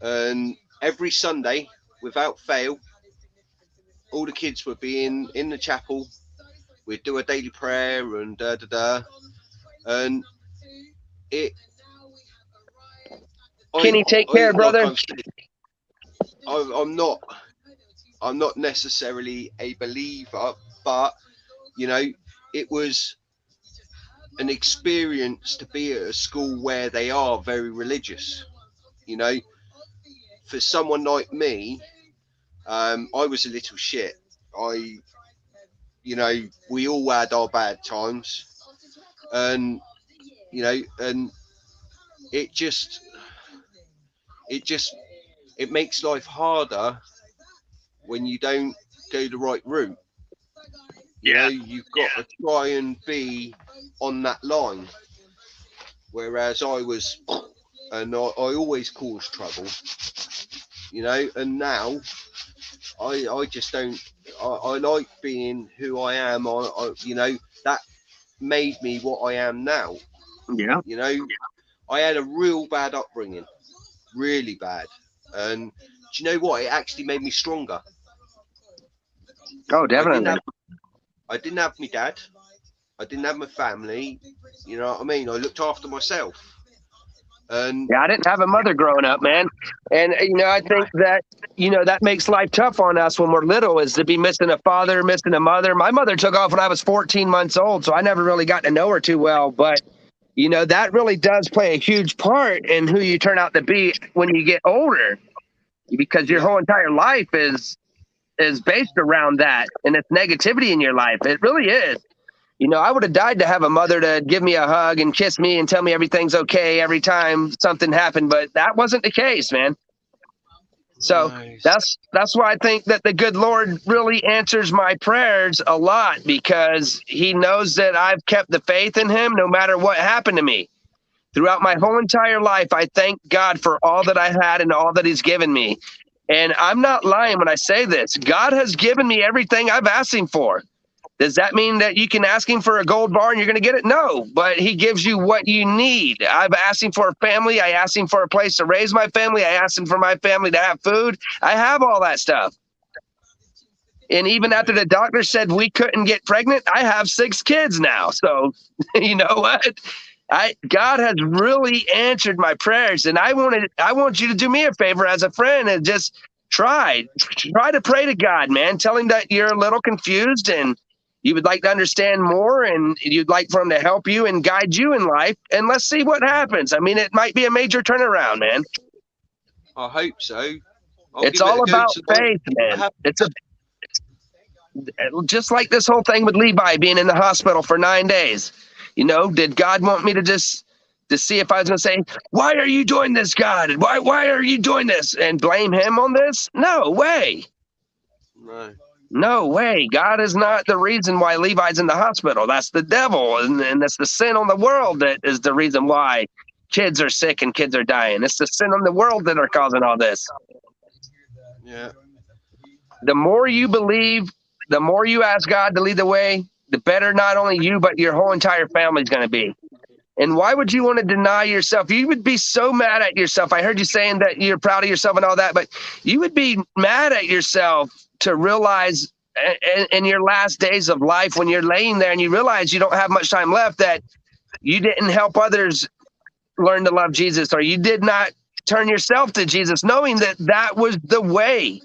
[SPEAKER 1] and every Sunday, without fail, all the kids would be in the chapel. We'd do a daily prayer and and it.
[SPEAKER 2] Kenny, take care, brother.
[SPEAKER 1] I'm not necessarily a believer, but you know, it was an experience to be at a school where they are very religious. You know, for someone like me, I was a little shit. You know, we all had our bad times, and you know, and it makes life harder when you don't go the right route. You know, you've got to try and be on that line. Whereas I was, and I always caused trouble, you know, and now I just don't, I like being who I am. You know, that made me what I am now.
[SPEAKER 2] Yeah.
[SPEAKER 1] You know, I had a real bad upbringing, really bad. And do you know what? It actually made me stronger.
[SPEAKER 2] Oh,
[SPEAKER 1] I didn't
[SPEAKER 2] definitely.
[SPEAKER 1] have, I didn't have my dad. I didn't have my family. You know what I mean? I looked after myself. And
[SPEAKER 2] Yeah, I didn't have a mother growing up, man. And, I think that, that makes life tough on us when we're little, is to be missing a father, missing a mother. My mother took off when I was 14 months old, so I never really got to know her too well. But, that really does play a huge part in who you turn out to be when you get older, because your
[SPEAKER 1] yeah,
[SPEAKER 2] whole entire life is based around that, and it's negativity in your life. It really is. I would have died to have a mother to give me a hug and kiss me and tell me everything's okay every time something happened, but that wasn't the case, man. So
[SPEAKER 1] nice.
[SPEAKER 2] that's why I think that the good Lord really answers my prayers a lot, because he knows that I've kept the faith in him no matter what happened to me. Throughout my whole entire life, I thank God for all that I had and all that he's given me. And I'm not lying when I say this. God has given me everything I've asked him for. Does that mean that you can ask him for a gold bar and you're going to get it? No, but he gives you what you need. I've asked him for a family. I asked him for a place to raise my family. I asked him for my family to have food. I have all that stuff. And even after the doctor said we couldn't get pregnant, I have 6 kids now. So you know what? God has really answered my prayers, and I want you to do me a favor as a friend and just try to pray to God, man. Tell him that you're a little confused and you would like to understand more, and you'd like for him to help you and guide you in life. And let's see what happens. I mean, it might be a major turnaround, man.
[SPEAKER 1] I hope so.
[SPEAKER 2] It's all about faith, man. Just like this whole thing with Levi being in the hospital for 9 days. Did God want me to see if I was going to say, why are you doing this, God? Why are you doing this? And blame him on this? No way. No way. God is not the reason why Levi's in the hospital. That's the devil. And that's the sin on the world that is the reason why kids are sick and kids are dying. It's the sin on the world that are causing all this.
[SPEAKER 1] Yeah.
[SPEAKER 2] The more you believe, the more you ask God to lead the way, the better not only you, but your whole entire family is going to be. And why would you want to deny yourself? You would be so mad at yourself. I heard you saying that you're proud of yourself and all that, but you would be mad at yourself to realize in your last days of life, when you're laying there and you realize you don't have much time left, that you didn't help others learn to love Jesus, or you did not turn yourself to Jesus, knowing that that was the way.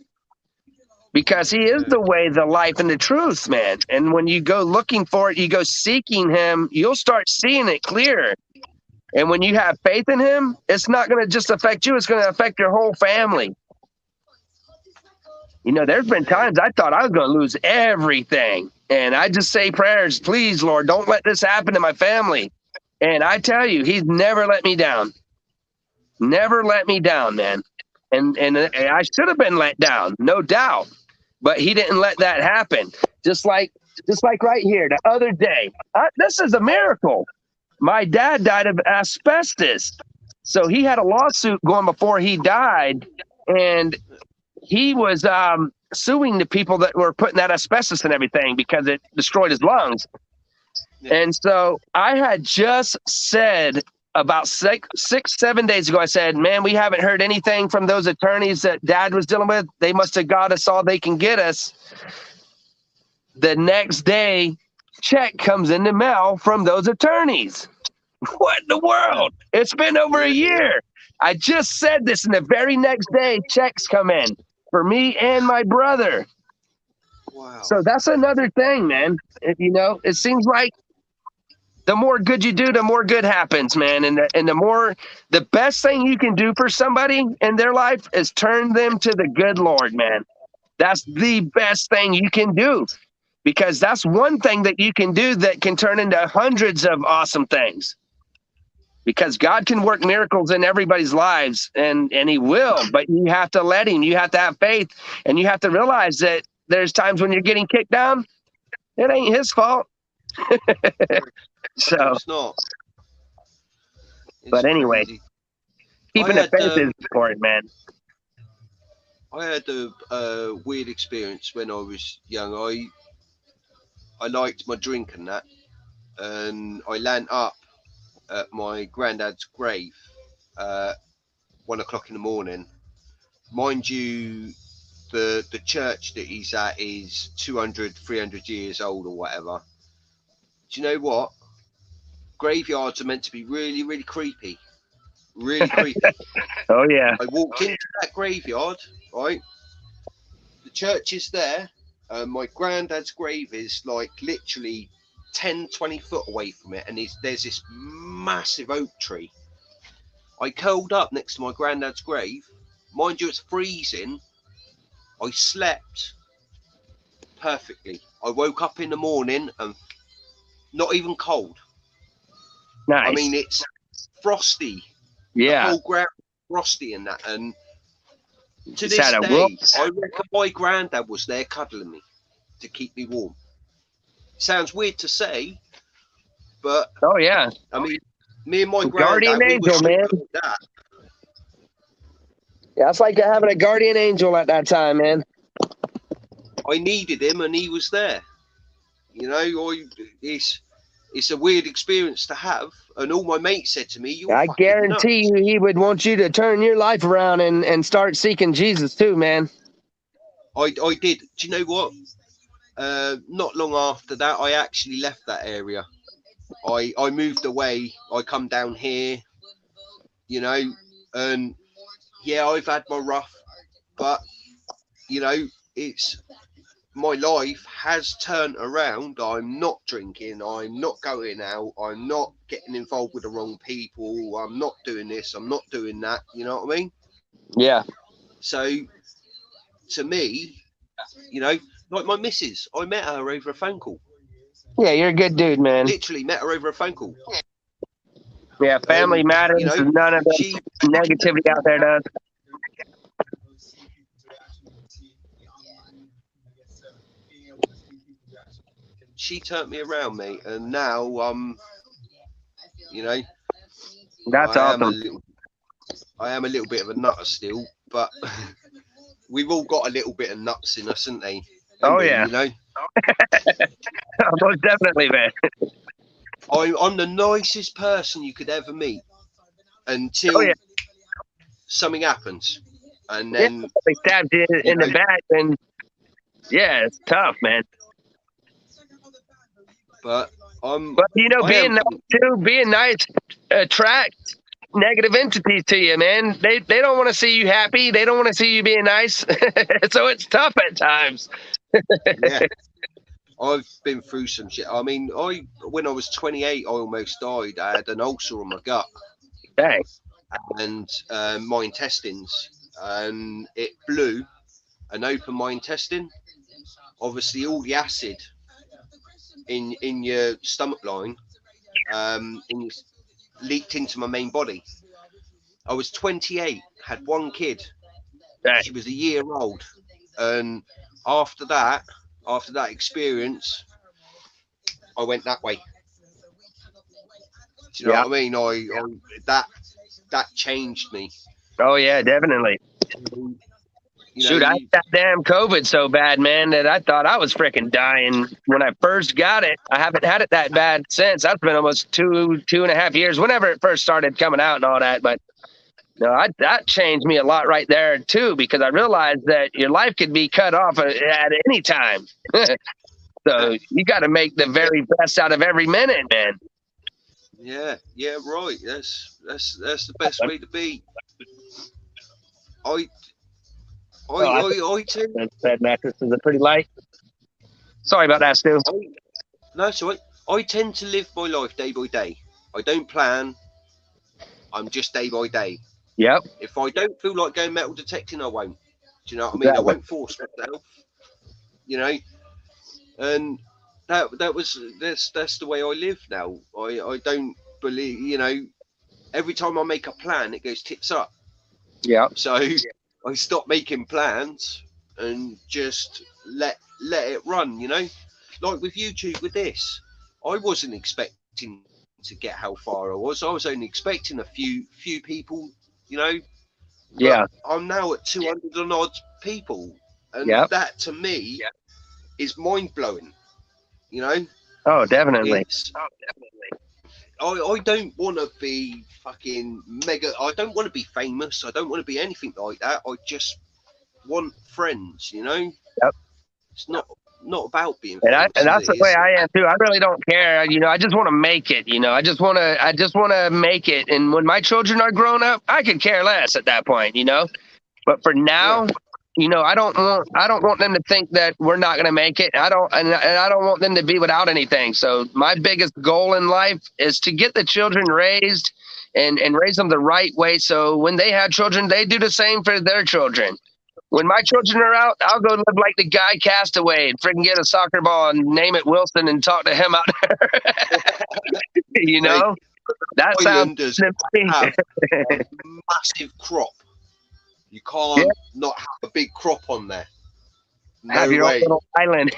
[SPEAKER 2] Because he is the way, the life, and the truth, man. And when you go looking for it, you go seeking him, you'll start seeing it clear. And when you have faith in him, it's not going to just affect you, it's going to affect your whole family. There's been times I thought I was going to lose everything. And I just say prayers, please, Lord, don't let this happen to my family. And I tell you, he's never let me down. Never let me down, man. And I should have been let down, no doubt. But he didn't let that happen. Just like right here, the other day. This is a miracle. My dad died of asbestos. So he had a lawsuit going before he died. And he was suing the people that were putting that asbestos and everything because it destroyed his lungs. Yeah. And so I had just said about 7 days ago, I said, man, we haven't heard anything from those attorneys that Dad was dealing with. They must have got us all they can get us. The next day, check comes in the mail from those attorneys. What in the world? It's been over a year. I just said this, and the very next day, checks come in for me and my brother.
[SPEAKER 1] Wow.
[SPEAKER 2] So that's another thing, man. It seems like the more good you do, the more good happens, man. And the best thing you can do for somebody in their life is turn them to the good Lord, man. That's the best thing you can do, because that's one thing that you can do that can turn into hundreds of awesome things. Because God can work miracles in everybody's lives, and he will, but you have to let him. You have to have faith, and you have to realize that there's times when you're getting kicked down, It ain't his fault. So,
[SPEAKER 1] It's not. It's
[SPEAKER 2] but anyway,
[SPEAKER 1] crazy.
[SPEAKER 2] keeping the faith is important, man.
[SPEAKER 1] I had a weird experience when I was young. I liked my drink and that, and I landed up at my granddad's grave at 1 o'clock in the morning. Mind you, the church that he's at is 200, 300 years old or whatever. Do you know what? Graveyards are meant to be really, really creepy. Really creepy.
[SPEAKER 2] Oh yeah.
[SPEAKER 1] I walked into that graveyard, right? The church is there. My granddad's grave is like literally 10, 20 foot away from it, and there's this massive oak tree. I curled up next to my granddad's grave. Mind you, it's freezing. I slept perfectly. I woke up in the morning and not even cold.
[SPEAKER 2] Nice.
[SPEAKER 1] I mean, it's frosty.
[SPEAKER 2] Yeah.
[SPEAKER 1] The whole ground frosty and that. And to
[SPEAKER 2] Just
[SPEAKER 1] this
[SPEAKER 2] had a
[SPEAKER 1] day,
[SPEAKER 2] whoops.
[SPEAKER 1] I reckon my granddad was there cuddling me to keep me warm. Sounds weird to say, but
[SPEAKER 2] Oh yeah.
[SPEAKER 1] I mean, me and my
[SPEAKER 2] Guardian
[SPEAKER 1] granddad, we were
[SPEAKER 2] angel, man.
[SPEAKER 1] like that.
[SPEAKER 2] Yeah, it's like having a guardian angel at that time, man.
[SPEAKER 1] I needed him, and he was there. You know, it's a weird experience to have. And all my mates said to me, "You're
[SPEAKER 2] I
[SPEAKER 1] fucking
[SPEAKER 2] guarantee
[SPEAKER 1] nuts."
[SPEAKER 2] you he would want you to turn your life around and start seeking Jesus too, man.
[SPEAKER 1] I did. Do you know what? Not long after that, I actually left that area. I moved away. I come down here, you know, and yeah, I've had my rough, but you know, it's my life has turned around. I'm not drinking. I'm not going out. I'm not getting involved with the wrong people. I'm not doing this. I'm not doing that. You know what I mean?
[SPEAKER 2] Yeah.
[SPEAKER 1] So to me, you know, like my missus, I met her over a phone call.
[SPEAKER 2] Yeah, you're a good dude, man.
[SPEAKER 1] Literally met her over a phone call.
[SPEAKER 2] Yeah, family matters.
[SPEAKER 1] You know,
[SPEAKER 2] None of the
[SPEAKER 1] she
[SPEAKER 2] negativity out there does.
[SPEAKER 1] she turned me around, mate, and now you know,
[SPEAKER 2] That's awesome.
[SPEAKER 1] I am a little bit of a nutter still, but we've all got a little bit of nuts in us, haven't they?
[SPEAKER 2] Oh yeah.
[SPEAKER 1] You know,
[SPEAKER 2] Most definitely, man.
[SPEAKER 1] I'm the nicest person you could ever meet until
[SPEAKER 2] Oh yeah.
[SPEAKER 1] something happens, and
[SPEAKER 2] Yeah,
[SPEAKER 1] then
[SPEAKER 2] they stabbed you in the back, and yeah, it's tough, man.
[SPEAKER 1] but
[SPEAKER 2] you know, being nice attracts negative entities to you, man. They don't want to see you happy. They don't want to see you being nice. So it's tough at times.
[SPEAKER 1] yeah. I've been through some shit. I mean, when I was 28, I almost died. I had an ulcer on my gut.
[SPEAKER 2] Dang.
[SPEAKER 1] And my intestines, and it blew and opened my intestine. Obviously, all the acid in your stomach line leaked into my main body. I was 28, had one kid.
[SPEAKER 2] Dang.
[SPEAKER 1] She was a year old, and after that experience, I went that way. Do you know what I mean? I that changed me.
[SPEAKER 2] Oh yeah, definitely. Shoot, I had that damn COVID so bad, man, that I thought I was freaking dying when I first got it. I haven't had it that bad since. That's been almost 2.5 years, whenever it first started coming out and all that. But no, that changed me a lot right there too, because I realized that your life could be cut off at any time. So you got to make the very best out of every minute, man.
[SPEAKER 1] Yeah, right. That's the best way to be. I tend.
[SPEAKER 2] That mattresses are pretty light. Sorry about that, Stu.
[SPEAKER 1] No, sorry. I tend to live my life day by day. I don't plan. I'm just day by day.
[SPEAKER 2] Yep.
[SPEAKER 1] If I don't feel like going metal detecting, I won't. Do you know what I mean?
[SPEAKER 2] Exactly.
[SPEAKER 1] I won't force myself. You know, and that's the way I live now. I don't believe. You know, every time I make a plan, it goes tits up.
[SPEAKER 2] Yeah.
[SPEAKER 1] So I stop making plans and just let it run. You know. like with YouTube with this, I wasn't expecting to get how far I was. I was only expecting a few people, you know, but
[SPEAKER 2] Yeah.
[SPEAKER 1] I'm now at 200 and odd people, and
[SPEAKER 2] Yep.
[SPEAKER 1] that to me is mind blowing. You know,
[SPEAKER 2] Oh, definitely.
[SPEAKER 1] it's I don't want to be fucking mega. I don't want to be famous. I don't want to be anything like that. I just want friends. You know,
[SPEAKER 2] Yep.
[SPEAKER 1] it's not about being
[SPEAKER 2] And
[SPEAKER 1] famous, is
[SPEAKER 2] that's
[SPEAKER 1] it?
[SPEAKER 2] the way
[SPEAKER 1] It's
[SPEAKER 2] I am too. I really don't care. You know, I just want to make it. You know, I just want to make it. And when my children are grown up, I could care less at that point. You know, but for
[SPEAKER 1] yeah,
[SPEAKER 2] now, you know, I don't want them to think that we're not going to make it. And I don't want them to be without anything. So my biggest goal in life is to get the children raised and raise them the right way. So when they have children, they do the same for their children. When my children are out, I'll go live like the guy Castaway and freaking get a soccer ball and name it Wilson and talk to him out there. You
[SPEAKER 1] mate.
[SPEAKER 2] know, that sounds
[SPEAKER 1] Islanders
[SPEAKER 2] to me.
[SPEAKER 1] have a massive crop. You
[SPEAKER 2] Yeah,
[SPEAKER 1] can't not have a big crop on there.
[SPEAKER 2] have
[SPEAKER 1] No
[SPEAKER 2] your own
[SPEAKER 1] way.
[SPEAKER 2] little island.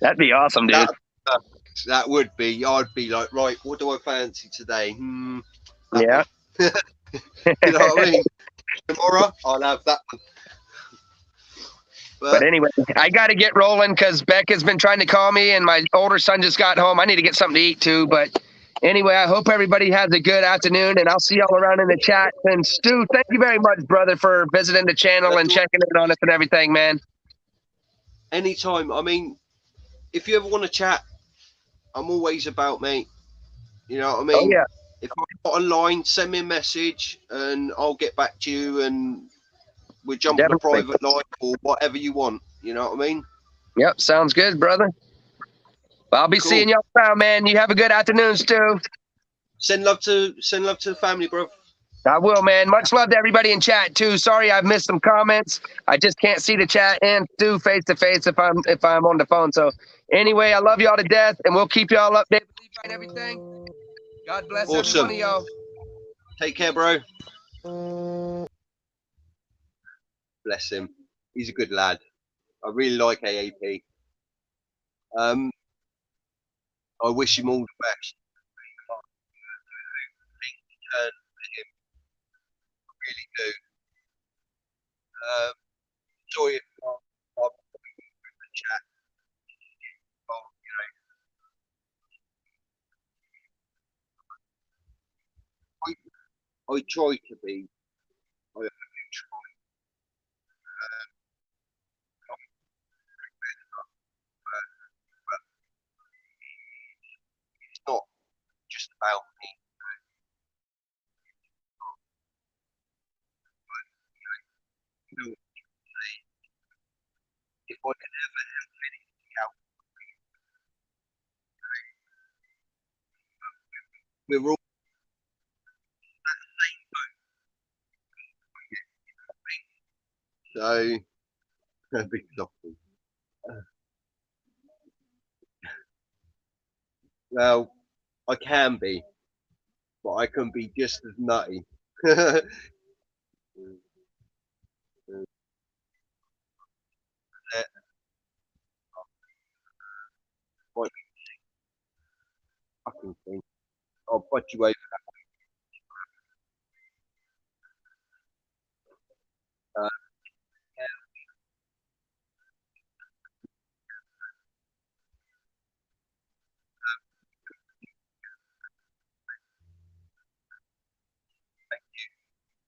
[SPEAKER 2] That'd be awesome, dude.
[SPEAKER 1] That that would be. I'd be like, right, what do I fancy today? That
[SPEAKER 2] Yeah.
[SPEAKER 1] one. You know what I mean? Tomorrow I'll have that one.
[SPEAKER 2] But
[SPEAKER 1] But
[SPEAKER 2] anyway, I got to get rolling because Becca's been trying to call me, and my older son just got home. I need to get something to eat too. But anyway, I hope everybody has a good afternoon, and I'll see y'all around in the chat. And Stu, thank you very much, brother, for visiting the channel and checking in on us and everything, man.
[SPEAKER 1] anytime. I mean, if you ever want to chat, I'm always about, mate. You know what I
[SPEAKER 2] Oh
[SPEAKER 1] mean?
[SPEAKER 2] yeah,
[SPEAKER 1] If I'm not online, send me a message and I'll get back to you and we'll jump on a
[SPEAKER 2] definitely.
[SPEAKER 1] private line or whatever you want. You know what I mean?
[SPEAKER 2] Yep, sounds good, brother. Well, I'll be
[SPEAKER 1] Cool.
[SPEAKER 2] seeing y'all around, man. You have a good afternoon, Stu.
[SPEAKER 1] Send love to the family, bro.
[SPEAKER 2] I will, man. Much love to everybody in chat too. Sorry I've missed some comments. I just can't see the chat and Stu face to face if I'm on the phone. So anyway, I love y'all to death, and we'll keep y'all updated with Levi and everything. God bless every
[SPEAKER 1] Awesome.
[SPEAKER 2] one of y'all.
[SPEAKER 1] Take care, bro. Bless him. He's a good lad. I really like AAP. I wish him all the best. And him really do. Enjoy it. The chat. I try to be. I try it's not just about me. You know, if I can ever help anything out, we're all so big doctor. Well, I can be, but I can be just as nutty. What fucking thing? I'll put you over. Uh,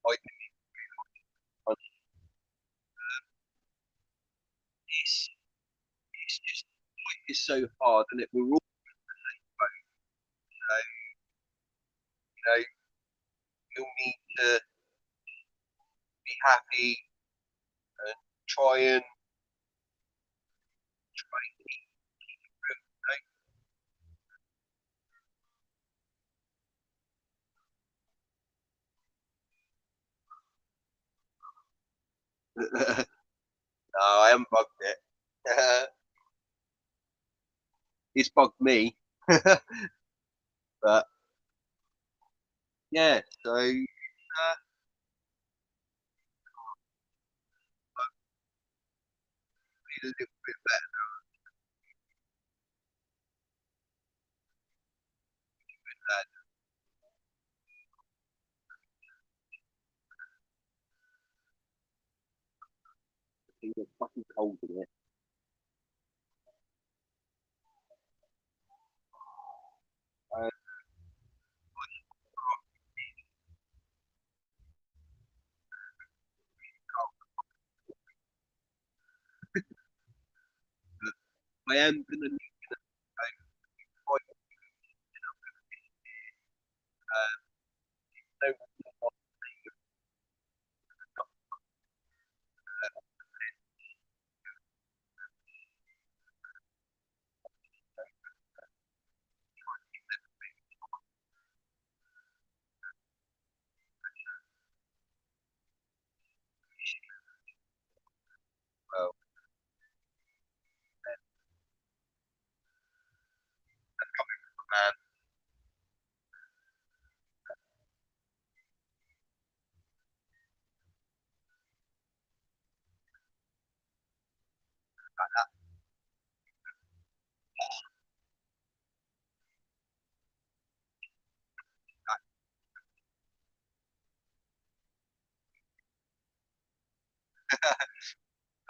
[SPEAKER 1] I it's just it's so hard, and it we're all you know you'll need to be happy and try and try and no, I haven't bugged it. It's bugged me, but yeah. So be a little bit better. It's fucking cold in it. Uh, I am gonna need quite no well. Man,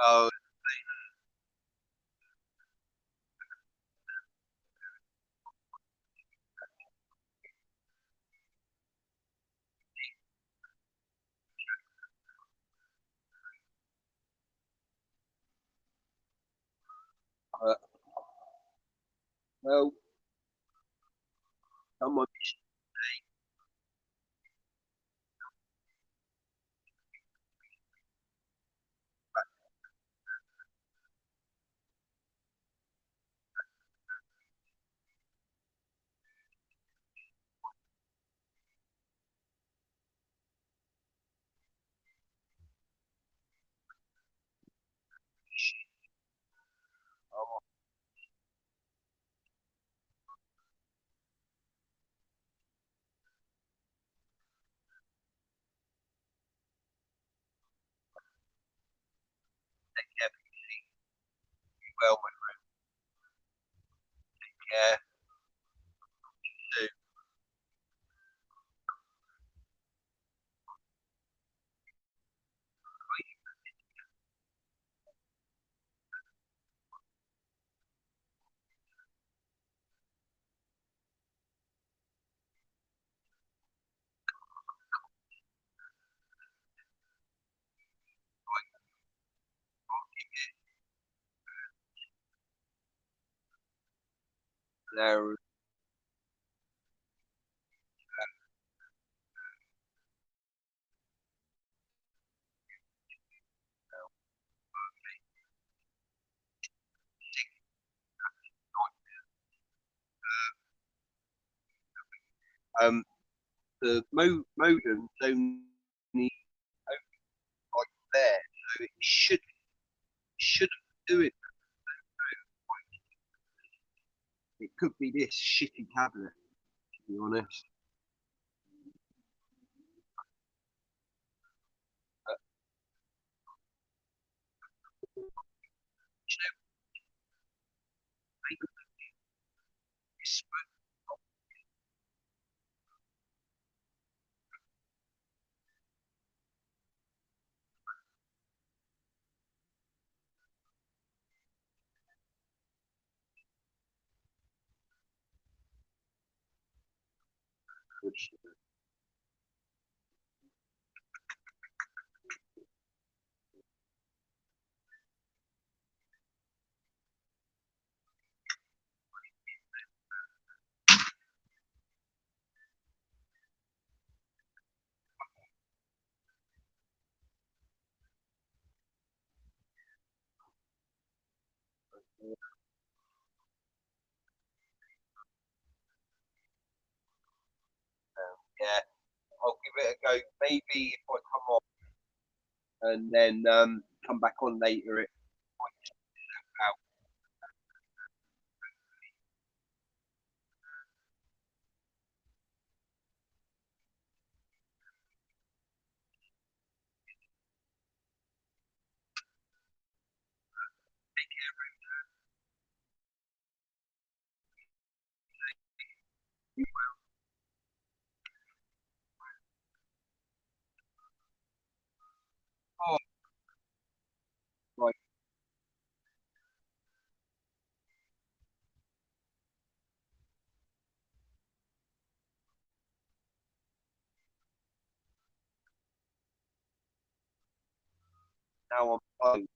[SPEAKER 1] oh uh, well, someone yeah, well, yeah, do. There, um, the modem only like there, so it shouldn't do it. It could be this shitty tablet, to be honest. Uh, it's yeah, I'll give it a go. Maybe if I come off and then come back on later, it might out. Now I'm home.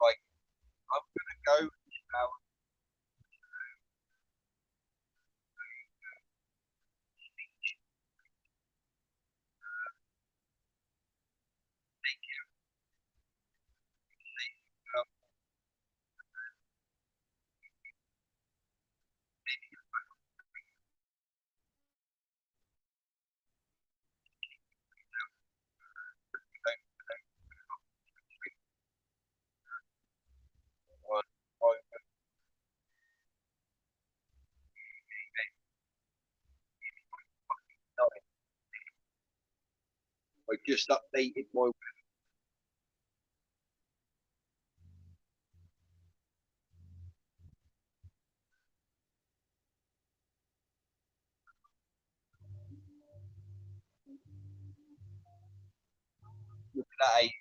[SPEAKER 1] Like, I'm gonna go now. I just updated my play.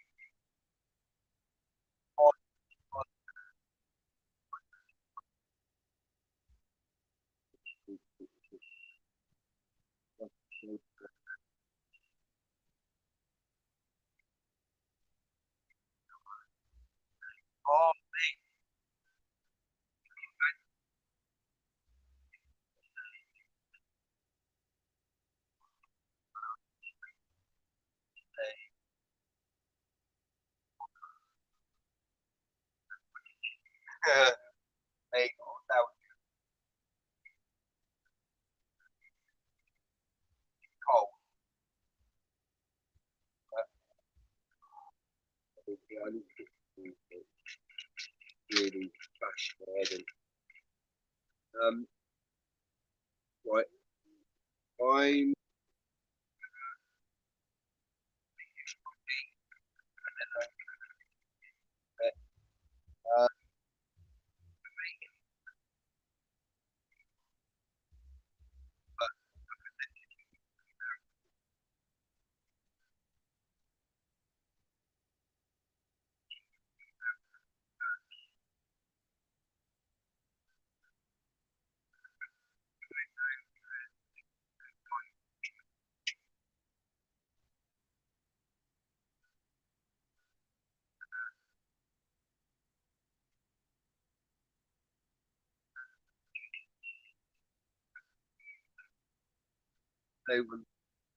[SPEAKER 1] Oh, mate, that was cold. I need to really bash my head in. Right, I'm uh,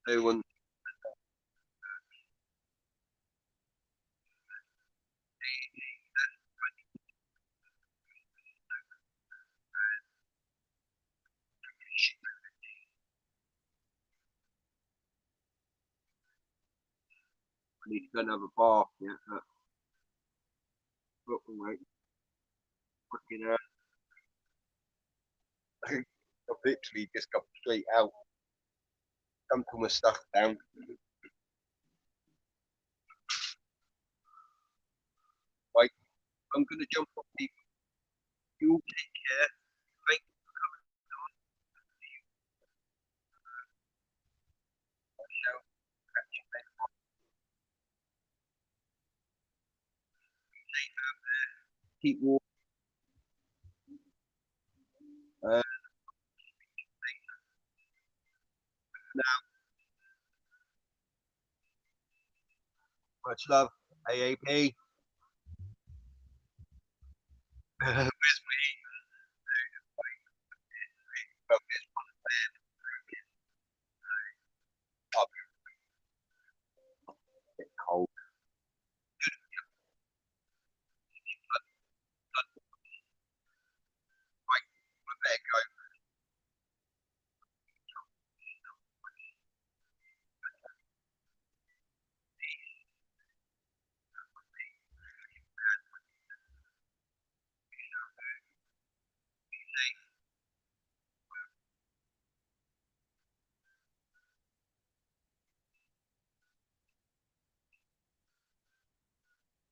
[SPEAKER 1] no one I need to go and have a bath. Yeah, look, mate, fucking hell. I've literally just got straight out, dumped all my stuff down. Right, I'm gonna jump off people. You all take care. Thank you. Catch you later. Keep warm. Uh, Much love, AAP.